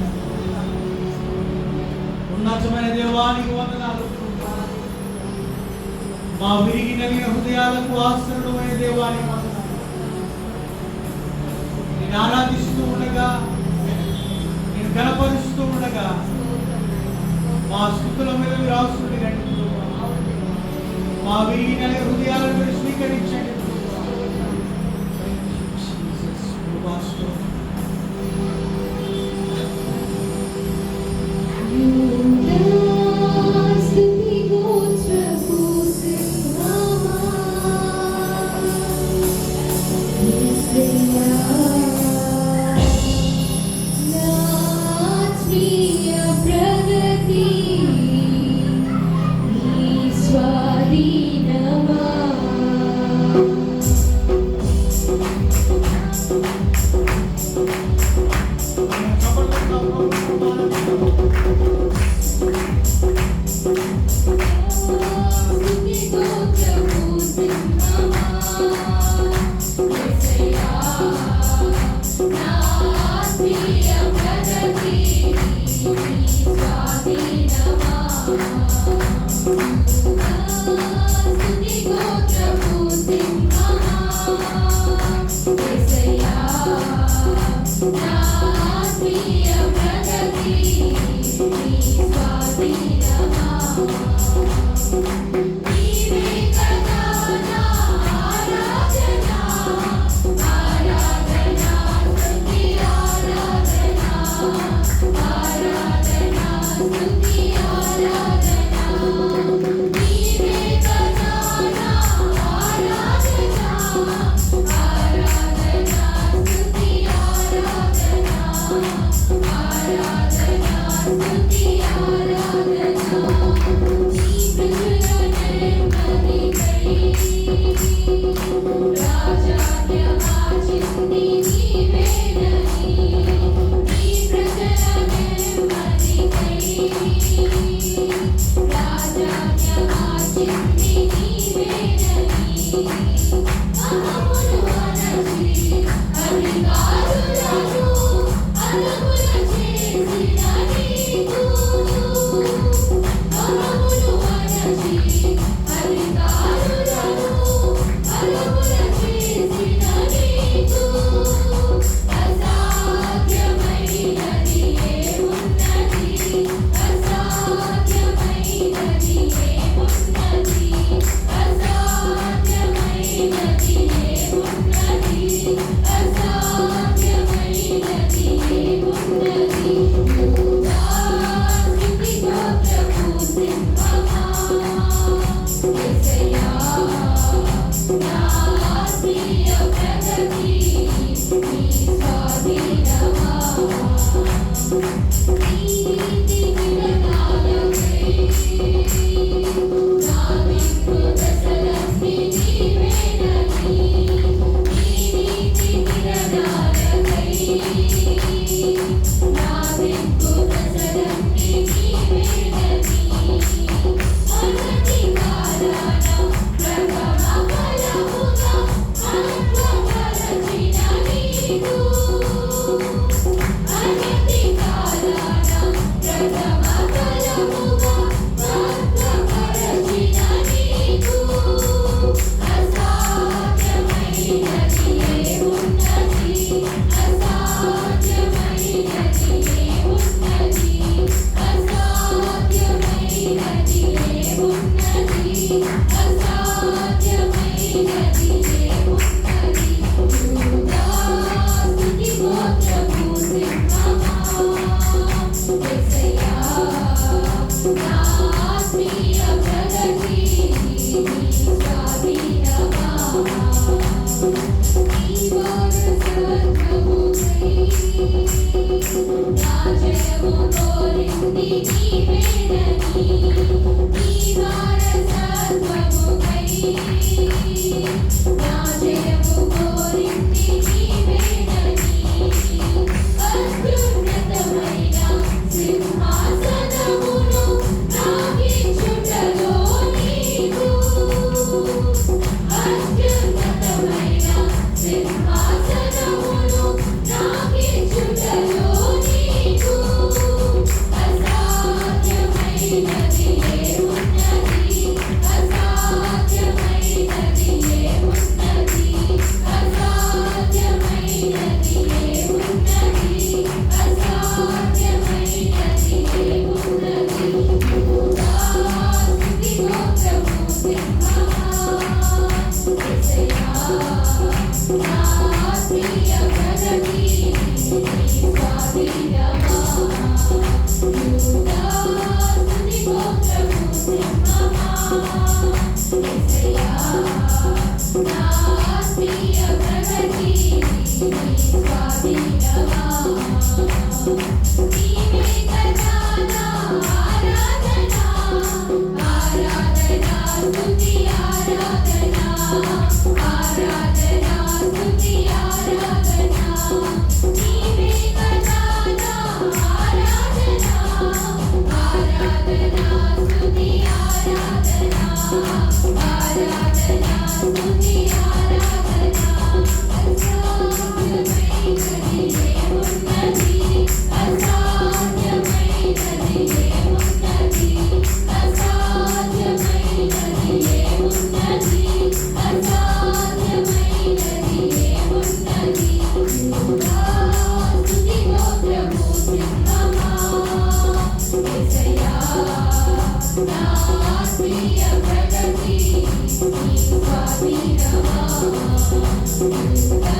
Speaker 1: ఉన్నతమైన దేవానికి వందనాలు. మా విరిగి నలిగిన హృదయాలకు ఆశ్రయుడైన దేవానికి వందనాలు. నేను ఆరాధిస్తూ ఉండగా, నేను గణపరుస్తూ ఉండగా, మా స్తుతుల మీద మీరు ఆస్తుడు రండి. మా విరిగి నలిగిన హృదయాలను మీరు స్వీకరించండి.
Speaker 5: Praga జయము కోరింది నీవేనని నీ వారసత్వముకై నా జయము కోరింది నీవేనని అత్యున్నతమైన సింహాసనమును నాకిచ్చుటలో నీకు అత్యున్నతమైన సింహాసనమును నాకిచ్చుటలో నీకు అసాధ్యమైనది ఏమున్నది అసాధ్యమైనది ఏమున్నది అసాధ్యమైనది ఏమున్నది అసాధ్యమైనది ఏమున్నది యుగా స్తుతి గోత్రము సింహమా యేసయ్యా నా ప్రియ ప్రగతి నీ స్వాధీనమా యుగా స్తుతి గోత్రము సింహమా యేసయ్యా నా ప్రియ ప్రగతి నీ స్వాధీనమా నీవే కదా నా ఆరాధన ఆరాధన స్తుతి ఆరాధన ఆరాధన స్తుతి ఆరాధన నీవే కదా నా ఆరాధన ఆరాధన స్తుతి ఆరాధన ఆరాధన స్తుతి ఆరాధన అసాధ్యమైనది ఏమున్నది అసాధ్యమైనది ఏమున్నది అసాధ్యమైనది ఏమున్నది అసాధ్యమైనది ఏమున్నది యుగా స్తుతి గోత్రము సింహమా యేసయ్యా నా ప్రియ ప్రగతి నీ స్వాధీనమా యుగా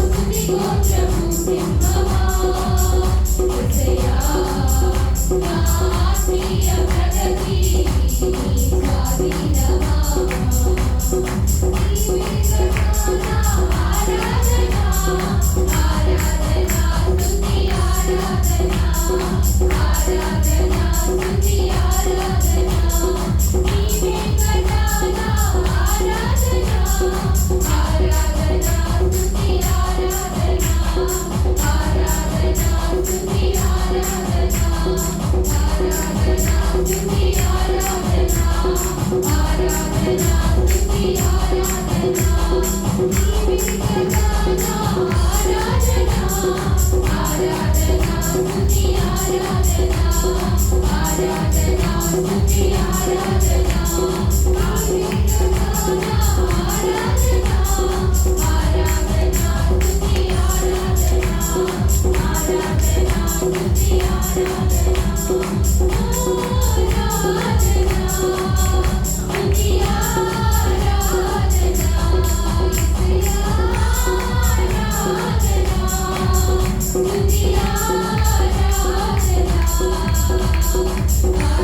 Speaker 5: స్తుతి గోత్రము సింహమా యేసయ్యా నా ప్రియ ప్రగతి నీ స్వాధీనమా నీవే కదా నా ఆరాధన ఆరాధన స్తుతి ఆరాధన ఆరాధన స్తుతి ఆరాధన నీవే కదా నా ఆరాధన ఆరాధన స్తుతి ఆరాధన ఆరాధన స్తుతి ఆరాధన ఆరాధన స్తుతి ఆరాధన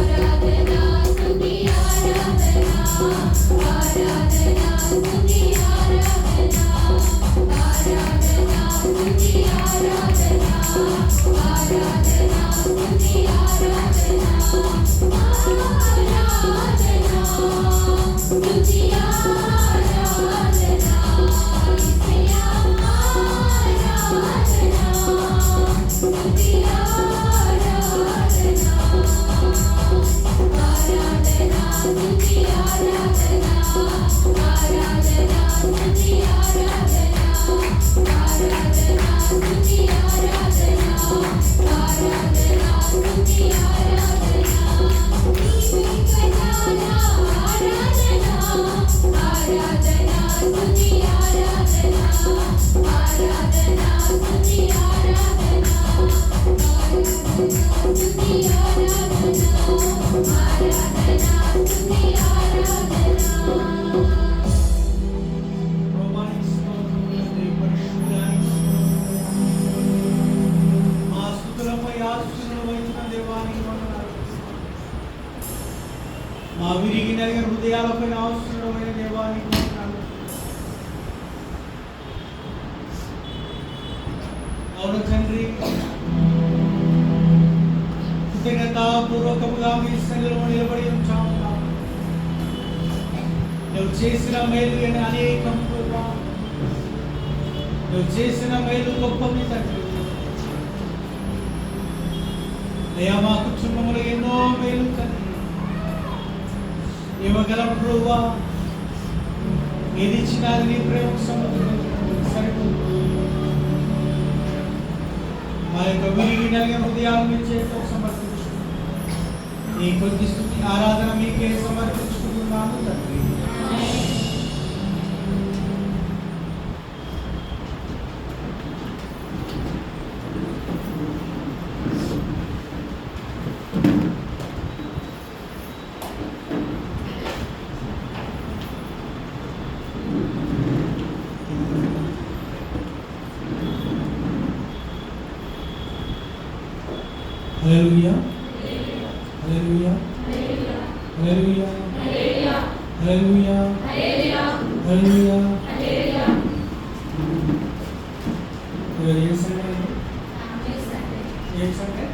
Speaker 5: ఆరాధన స్తుతి ఆరాధన నీవే కదా నా ఆరాధన ఆరాధన స్తుతి ఆరాధన ఆరాధన స్తుతి ఆరాధన నీవే కదా నా ఆరాధన ఆరాధన స్తుతి ఆరాధన ఆరాధన స్తుతి ఆరాధన
Speaker 1: మా విరిగి నలిగిన హృదయాలపైన ఆశ్రయమైన దేవానికి వందనాలు. అవును తండ్రి, కృతజ్ఞతాపూర్వకముగా మీ సన్నిధిలో నిలబడి ఉంటాము. నువ్వు చేసిన మేలు అని అనేకం ప్రభా, నువ్వు చేసిన మేలు గొప్పవి తండ్రి. అయ్యా మా కుటుంబంలో ఎన్నో మేలు తండ్రి ఇవ్వగలం ప్రభువా. ఏది ఇచ్చినా నీ ప్రేమ సముద్రం సరిపోదు. మా యొక్క విరిగి నలిగిన హృదయాలు మీ చేతిలో సమర్పించు. ఈ కొద్ది స్తుతి ఆరాధన మీకే సమర్పించుకుంటున్నాము తండ్రి. హల్లెలూయా, హల్లెలూయా, హల్లెలూయా, హల్లెలూయా, హల్లెలూయా. ఏ సండే? ఏ సండే?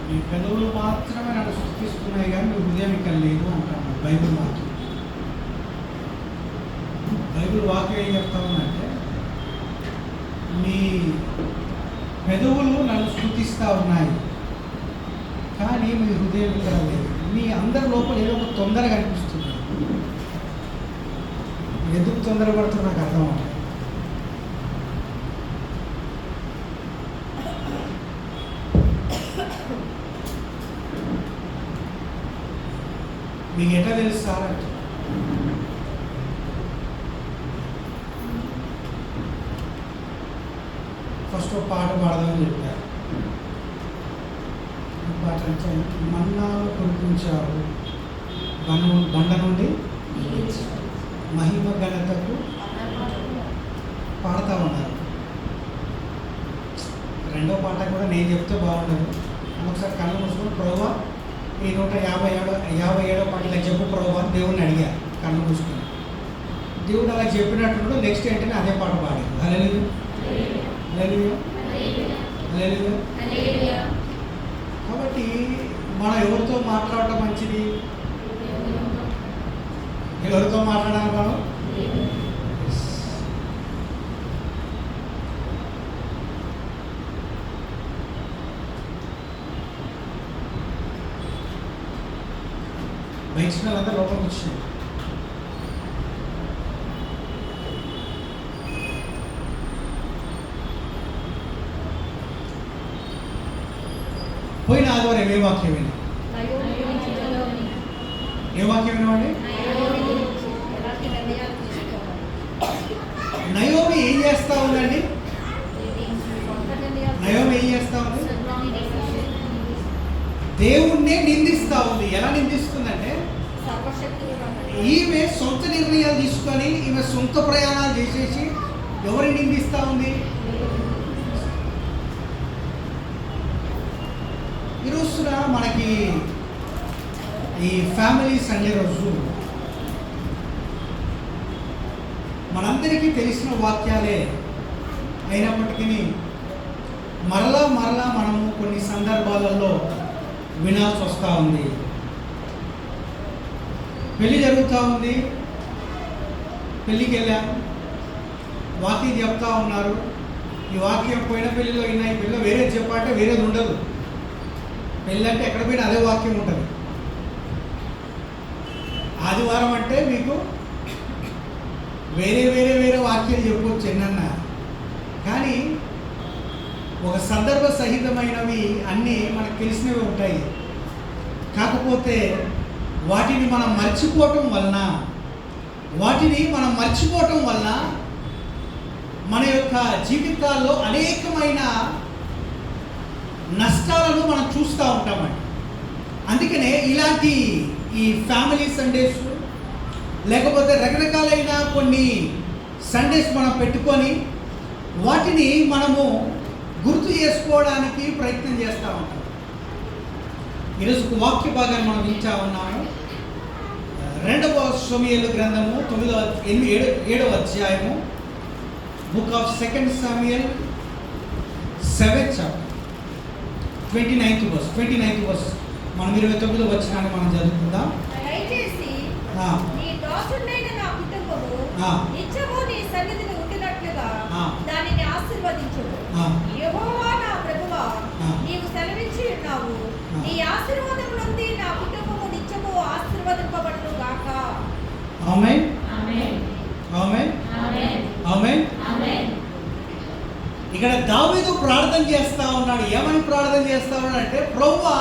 Speaker 1: మీ పెదవులు మాత్రమే నన్ను సృష్టిస్తున్నాయి కానీ మీ హృదయం ఇక్కడ లేదు అంటాను. బైబిల్ వాక్యం ఏం చెప్తా ఉందంటే, మీ పెదవులు నన్ను స్తుతిస్తూ ఉన్నాయి కానీ మీ హృదయం ఇక్కడ లేదు. మీ అందరి లోపల ఏదో ఒక తొందర కనిపిస్తుంది. ఎందుకు తొందరపడుతున్నా నాకు అర్థం అవుతుంది. మీకు ఎట్లా తెలుస్తారంటే, ఫస్ట్ ఒక పాట పాడదామని చెప్పారు. పాట అంటే, మన్నాలు కురిపించారు బండ నుండి మహిమ ఘనతకు పాడుతూ ఉన్నారు. రెండో పాట కూడా నేను చెప్తే బాగుండదు. ఒకసారి కళ్ళు మూసుకొని ప్రభువా ఈ 157 పాటలు చెప్పు ప్రభువా అని దేవుడిని అడిగారు. కళ్ళు మూసుకొని దేవుడు అలా చెప్పినట్టు నెక్స్ట్ ఏంటంటే అదే పాట పాడారు. హల్లెలూయా, హల్లెలూయా, హల్లెలూయా. కాబట్టి మనం ఎవరితో మాట్లాడటం మంచిది? ఎవరితో మాట్లాడాలి మనం? బయట వాళ్ళందరూ లోపలికి వచ్చినాయి. పోయిన ఆదివారం ఏ వాక్యం విన్నా? ఏ వాక్యం వినవండి? నయోమి ఏం చేస్తా ఉందండి? నయోమి ఏం చేస్తా ఉంది? దేవుణ్ణే నిందిస్తా ఉంది. ఎలా నిందిస్తుందంటే, ఈమె సొంత నిర్ణయాలు తీసుకొని ఈమె సొంత ప్రయాణాలు చేసేసి ఎవరిని నిందిస్తా ఉంది? ఈరోజున మనకి ఈ ఫ్యామిలీ సండే రోజు మనందరికీ తెలిసిన వాక్యాలే అయినప్పటికీ మరలా మనము కొన్ని సందర్భాలలో వినాల్సి వస్తూ ఉంది. పెళ్ళి జరుగుతూ ఉంది, పెళ్ళికి వెళ్ళాం, వాక్యం చెప్తా ఉన్నారు. ఈ వాక్యం పోయిన పెళ్ళిలో అయినా ఈ పెళ్ళిలో వేరేది చెప్పాలంటే వేరేది ఉండదు. పెళ్ళి అంటే ఎక్కడ పోయినా అదే వాక్యం ఉంటుంది. ఆదివారం అంటే మీకు వేరే వాక్యాలు చెప్పవచ్చు ఎన్నన్నా, కానీ ఒక సందర్భ సహితమైనవి అన్నీ మనకు తెలిసినవి ఉంటాయి. కాకపోతే వాటిని మనం మర్చిపోవటం వలన మన యొక్క జీవితాల్లో అనేకమైన నష్టాలను మనం చూస్తూ ఉంటామండి. అందుకనే ఇలాంటి ఈ ఫ్యామిలీ సండేస్ లేకపోతే రకరకాలైన కొన్ని సండేస్ మనం పెట్టుకొని వాటిని మనము గుర్తు చేసుకోవడానికి ప్రయత్నం చేస్తూ ఉంటాం. ఈరోజు వాక్య భాగాన్ని మనం వింటా ఉన్నాము. రెండవ సమూయేలు గ్రంథము 7వ అధ్యాయము, book of 2 Samuel 7th chapter 29th verse. మనం 29వ వచనాన్ని మనం చదువుకుందాం.
Speaker 5: దయచేసి
Speaker 1: ఆ,
Speaker 5: నీ దాసుడైన నా కుటుంబము
Speaker 1: ఆ.
Speaker 5: నిత్యము నీ సన్నిధిని ఉండినట్లుగా
Speaker 1: ఆ.
Speaker 5: దానిని ఆశీర్వదించుము.
Speaker 1: ఆ.
Speaker 5: యెహోవా నా ప్రభువా,
Speaker 1: ఆ.
Speaker 5: నీవు సెలవిచ్చి ఉన్నావు,
Speaker 1: ఆ.
Speaker 5: నీ ఆశీర్వాదము నుండి నా కుటుంబము నిత్యము ఆశీర్వదింపబడును గాక.
Speaker 1: ఆమేన్,
Speaker 5: ఆమేన్.
Speaker 1: ఆమేన్,
Speaker 5: ఆమేన్.
Speaker 1: ఆమేన్.
Speaker 5: ఆమేన్.
Speaker 1: ఇక్కడ దావీదు ప్రార్థన చేస్తా ఉన్నాడు. ఏమని ప్రార్థన చేస్తా ఉన్నాడు అంటే, ప్రభువా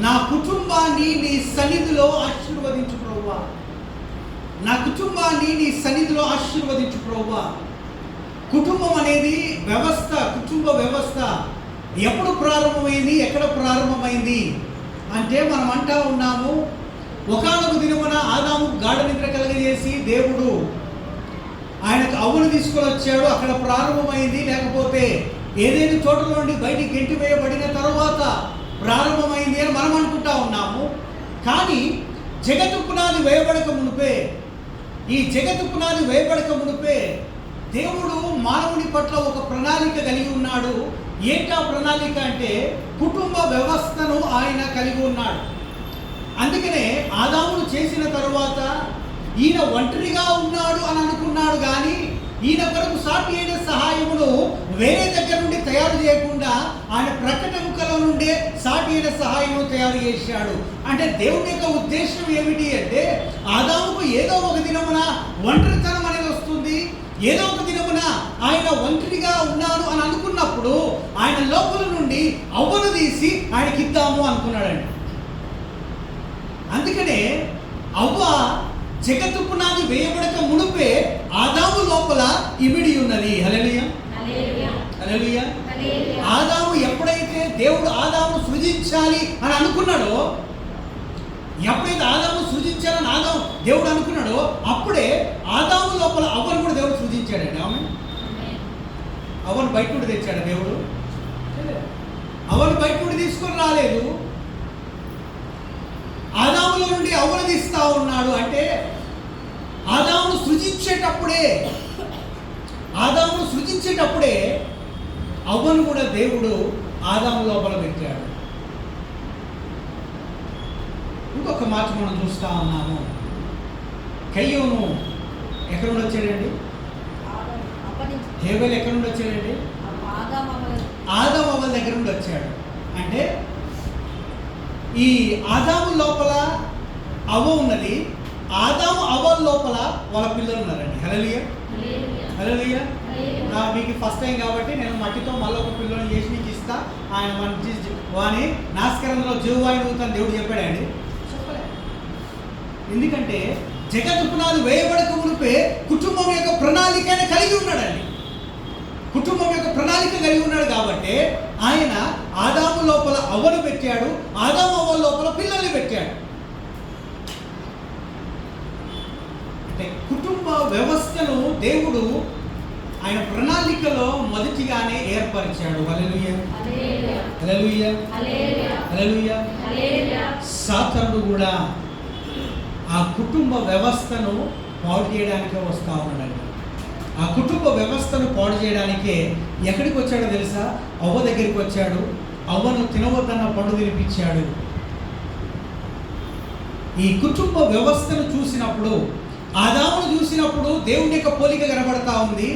Speaker 1: నా కుటుంబాన్ని నీ సన్నిధిలో ఆశీర్వదించు ప్రభువా, నా కుటుంబాన్ని నీ సన్నిధిలో ఆశీర్వదించు ప్రభువా. కుటుంబం అనేది వ్యవస్థ, కుటుంబ వ్యవస్థ ఎప్పుడు ప్రారంభమైంది, ఎక్కడ ప్రారంభమైంది అంటే మనం అంటా ఉన్నాము, ఒకానొక దినమున ఆదాము గాఢ నిద్ర కలగజేసి దేవుడు ఆయనకు అవ్వను తీసుకొని వచ్చాడు, అక్కడ ప్రారంభమైంది. లేకపోతే ఏదైనా చోట నుండి బయటికి గెంటి వేయబడిన తర్వాత ప్రారంభమైంది అని మనం అనుకుంటా ఉన్నాము. కానీ జగత్తు పునాది వేయబడక మునిపే, ఈ జగత్తు పునాది వేయబడక మునిపే దేవుడు మానవుని పట్ల ఒక ప్రణాళిక కలిగి ఉన్నాడు. ఏంటా ప్రణాళిక అంటే కుటుంబ వ్యవస్థను ఆయన కలిగి ఉన్నాడు. అందుకనే ఆదామును చేసిన తరువాత ఈయన ఒంటరిగా ఉన్నాడు అని అనుకున్నాడు, కానీ ఈయన కొరకు సాటి అయిన సహాయమును వేరే దగ్గర నుండి తయారు చేయకుండా ఆయన ప్రకటముకలో నుండే సాటి అయిన సహాయము తయారు చేశాడు. అంటే దేవుని యొక్క ఉద్దేశం ఏమిటి అంటే, ఆదాముకు ఏదో ఒక దినమున ఒంటరితనం అనేది వస్తుంది, ఏదో ఒక దినమున ఆయన ఒంటరిగా ఉన్నాను అని అనుకున్నప్పుడు ఆయన లోపల నుండి అవ్వను తీసి ఆయనకి ఇద్దాము అనుకున్నాడండి. అందుకనే అవ్వ జగత్తు పునాది వేయబడక మునుపే ఆదాము లోపల ఇమిడి ఉన్నది. హల్లెలూయా,
Speaker 5: హల్లెలూయా,
Speaker 1: హల్లెలూయా.
Speaker 5: హల్లెలూయా.
Speaker 1: ఆదాము ఎప్పుడైతే దేవుడు ఆదాము సృజించాలి అని అనుకున్నాడో, ఎప్పుడైతే ఆదాము సృజించాలని దేవుడు అనుకున్నాడో, అప్పుడే ఆదాము లోపల అవ్వను కూడా దేవుడు సృజించాడండి. ఆమె అవ్వను బయట నుండి తెచ్చాడు దేవుడు. అవ్వను బయట నుండి తీసుకొని రాలేదు, ఆదాముల నుండి అవ్వను తీస్తా ఉన్నాడు. అంటే ఆదామును సృజించేటప్పుడే అవ్వను కూడా దేవుడు ఆదాము లోపల పెట్టాడు. ఇంకొక మాట మనం చూస్తా ఉన్నాము, కయ్యూను ఎక్కడ నుండి వచ్చాడండి? హేబెల్ ఎక్కడ నుండి వచ్చాడండి? ఆదాము అవ్వల దగ్గర నుండి వచ్చాడు. అంటే ఈ ఆదాము లోపల అవ్వ ఉన్నది, ఆదాము అవ్వ లోపల వాళ్ళ పిల్లలు ఉన్నారండి. హల్లెలూయా, హల్లెలూయా. మీకు ఫస్ట్ టైం కాబట్టి నేను మట్టితో మళ్ళీ ఒక పిల్లని చేసి నీకు ఇస్తా, ఆయన వాని నాస్కరంలో జీవాయుడు అవుతాను దేవుడు చెప్పాడండి. చెప్పలే. ఎందుకంటే జగత్తు పునాది వేయబడక మునిపే కుటుంబం యొక్క ప్రణాళికనే కలిగి ఉన్నాడండి. కుటుంబం యొక్క ప్రణాళిక కలిగి ఉన్నాడు కాబట్టి ఆయన ఆదాము లోపల అవ్వను పెట్టాడు, ఆదాము అవ్వ లోపల పిల్లల్ని పెట్టాడు. అంటే కుటుంబ వ్యవస్థను దేవుడు ఆయన ప్రణాళికలో మొదటిగానే ఏర్పరిచాడు. హల్లెలూయా, హల్లెలూయా, హల్లెలూయా. సాతానుడు కూడా ఆ కుటుంబ వ్యవస్థను పాడు చేయడానికే వస్తూ ఉన్నాడండి. ఆ కుటుంబ వ్యవస్థను పాడు చేయడానికే ఎక్కడికి వచ్చాడో తెలుసా? అవ్వ దగ్గరికి వచ్చాడు, అవ్వను తినవద్దన్న పండు తినిపించాడు. ఈ కుటుంబ వ్యవస్థను చూసినప్పుడు, ఆదామును చూసినప్పుడు దేవుని యొక్క పోలిక కనబడతా ఉంది,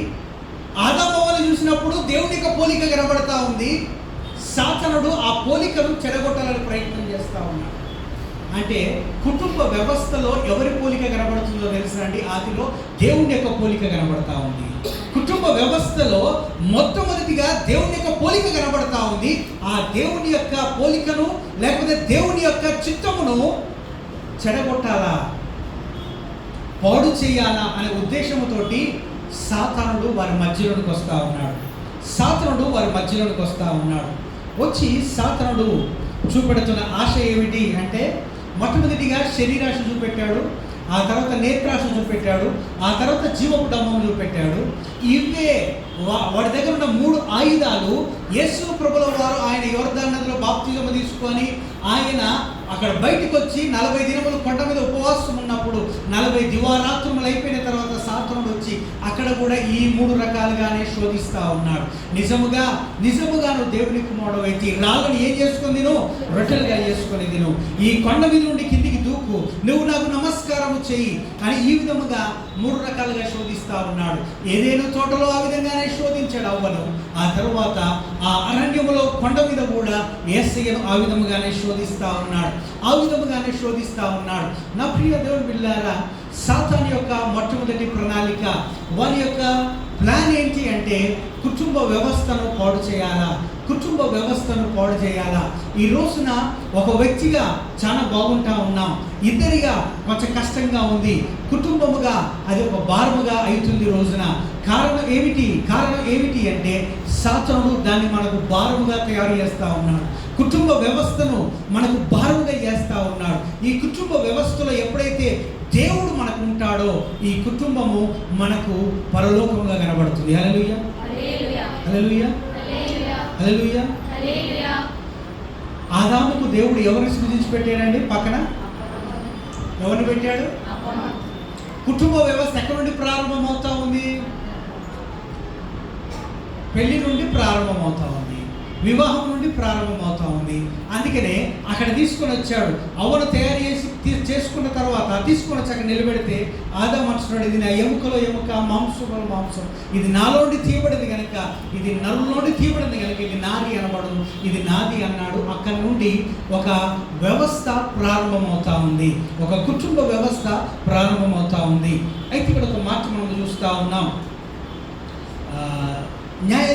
Speaker 1: ఆదాము అవ్వను చూసినప్పుడు దేవుని యొక్క పోలిక కనబడతా ఉంది. సాతానుడు ఆ పోలికను చెడగొట్టాలని ప్రయత్నం చేస్తూ ఉన్నాడు. అంటే కుటుంబ వ్యవస్థలో ఎవరి పోలిక కనబడుతుందో తెలుసండి? ఆదిలో దేవుని యొక్క పోలిక కనబడతా ఉంది. కుటుంబ వ్యవస్థలో మొట్టమొదటిగా దేవుని యొక్క పోలిక కనబడతా ఉంది. ఆ దేవుని యొక్క పోలికను లేకపోతే దేవుని యొక్క చిత్తమును చెడగొట్టాలా, పాడు చేయాలా అనే ఉద్దేశంతోటి సాతానుడు వారి మధ్యలోనికి వస్తూ ఉన్నాడు. వచ్చి సాతానుడు చూపెడుతున్న ఆశ ఏమిటి అంటే, మొట్టమొదటిగా శరీరాశ చూపెట్టాడు, ఆ తర్వాత నేత్రాశ చూపెట్టాడు, ఆ తర్వాత జీవపు డంబం చూపెట్టాడు. ఇవే వాడి దగ్గర ఉన్న 3 ఆయుధాలు యేసు ప్రభుల వారు ఆయన యోర్దాను నదిలో బాప్తిజం తీసుకొని ఆయన అక్కడ బయటకు వచ్చి 40 దినములు కొండ మీద ఉపవాసం ఉన్నప్పుడు 40 దివారాత్రములు అయిపోయిన తర్వాత సాతానుడు వచ్చి అక్కడ కూడా ఈ 3 రకాలుగానే శోధిస్తా ఉన్నాడు. నిజముగా నువ్వు దేవుని కుమారుడు అయితే రాళ్ళని ఏం చేసుకొని తిను, రొట్టెలుగా చేసుకొని తిను, ఈ కొండ మీద నుండి కిందికి దూకు, నువ్వు నాకు నమస్కారము చెయ్యి అని ఈ విధముగా 3 రకాలుగా శోధిస్తా ఉన్నాడు. ఏదైనా తోటలో ఆ విధంగానే శోధించాడు అవ్వను. ఆ తరువాత ఆ అరణ్యములో కొండ మీద కూడా యేసయ్యను ఆ విధముగానే శోధిస్తా ఉన్నాడు. నా ప్రియ దేవుని బిడ్డలారా, సాతాను యొక్క మొట్టమొదటి ప్రణాళిక, వారి యొక్క ప్లాన్ ఏంటి అంటే కుటుంబ వ్యవస్థను పాడు చేయాలా. ఈ రోజున ఒక వ్యక్తిగా చాలా బాగుంటా ఉన్నాం, ఇద్దరిగా కొంచెం కష్టంగా ఉంది, కుటుంబముగా అది ఒక భారముగా అవుతుంది రోజున. కారణం ఏమిటి అంటే సాతాను దాన్ని మనకు భారముగా తయారు చేస్తూ ఉన్నాడు. కుటుంబ వ్యవస్థను మనకు భారముగా చేస్తూ ఉన్నాడు. ఈ కుటుంబ వ్యవస్థలో ఎప్పుడైతే దేవుడు మనకు ఉంటాడో ఈ కుటుంబము మనకు పరలోకముగా కనబడుతుంది. హల్లెలూయా, హల్లెలూయా, హల్లెలూయా. ఆదాముకు దేవుడు ఎవరిని సృజించి పెట్టాడండి? పక్కన ఎవరిని పెట్టాడు? కుటుంబ వ్యవస్థ ఎక్కడి నుండి ప్రారంభమవుతా ఉంది? పెళ్లి నుండి ప్రారంభమవుతా ఉంది, వివాహం నుండి ప్రారంభమవుతా ఉంది. అందుకనే అక్కడ తీసుకొని వచ్చాడు. అవ్వను తయారు చేసుకున్న తర్వాత తీసుకొని వచ్చి అక్కడ నిలబెడితే ఆదాము అంటున్నాడు, ఇది నా ఎముకలో ఎముక, మాంసంలో మాంసం, ఇది నాలోండి తీయబడింది కనుక, ఇది నరులోండి తీయబడింది కనుక ఇది నాది అనబడదు, ఇది నాది అన్నాడు. అక్కడి నుండి ఒక వ్యవస్థ ప్రారంభమవుతా ఉంది, ఒక కుటుంబ వ్యవస్థ ప్రారంభమవుతా ఉంది. అయితే ఇక్కడ ఒక మాట మనం చూస్తూ ఉన్నాం, న్యాయ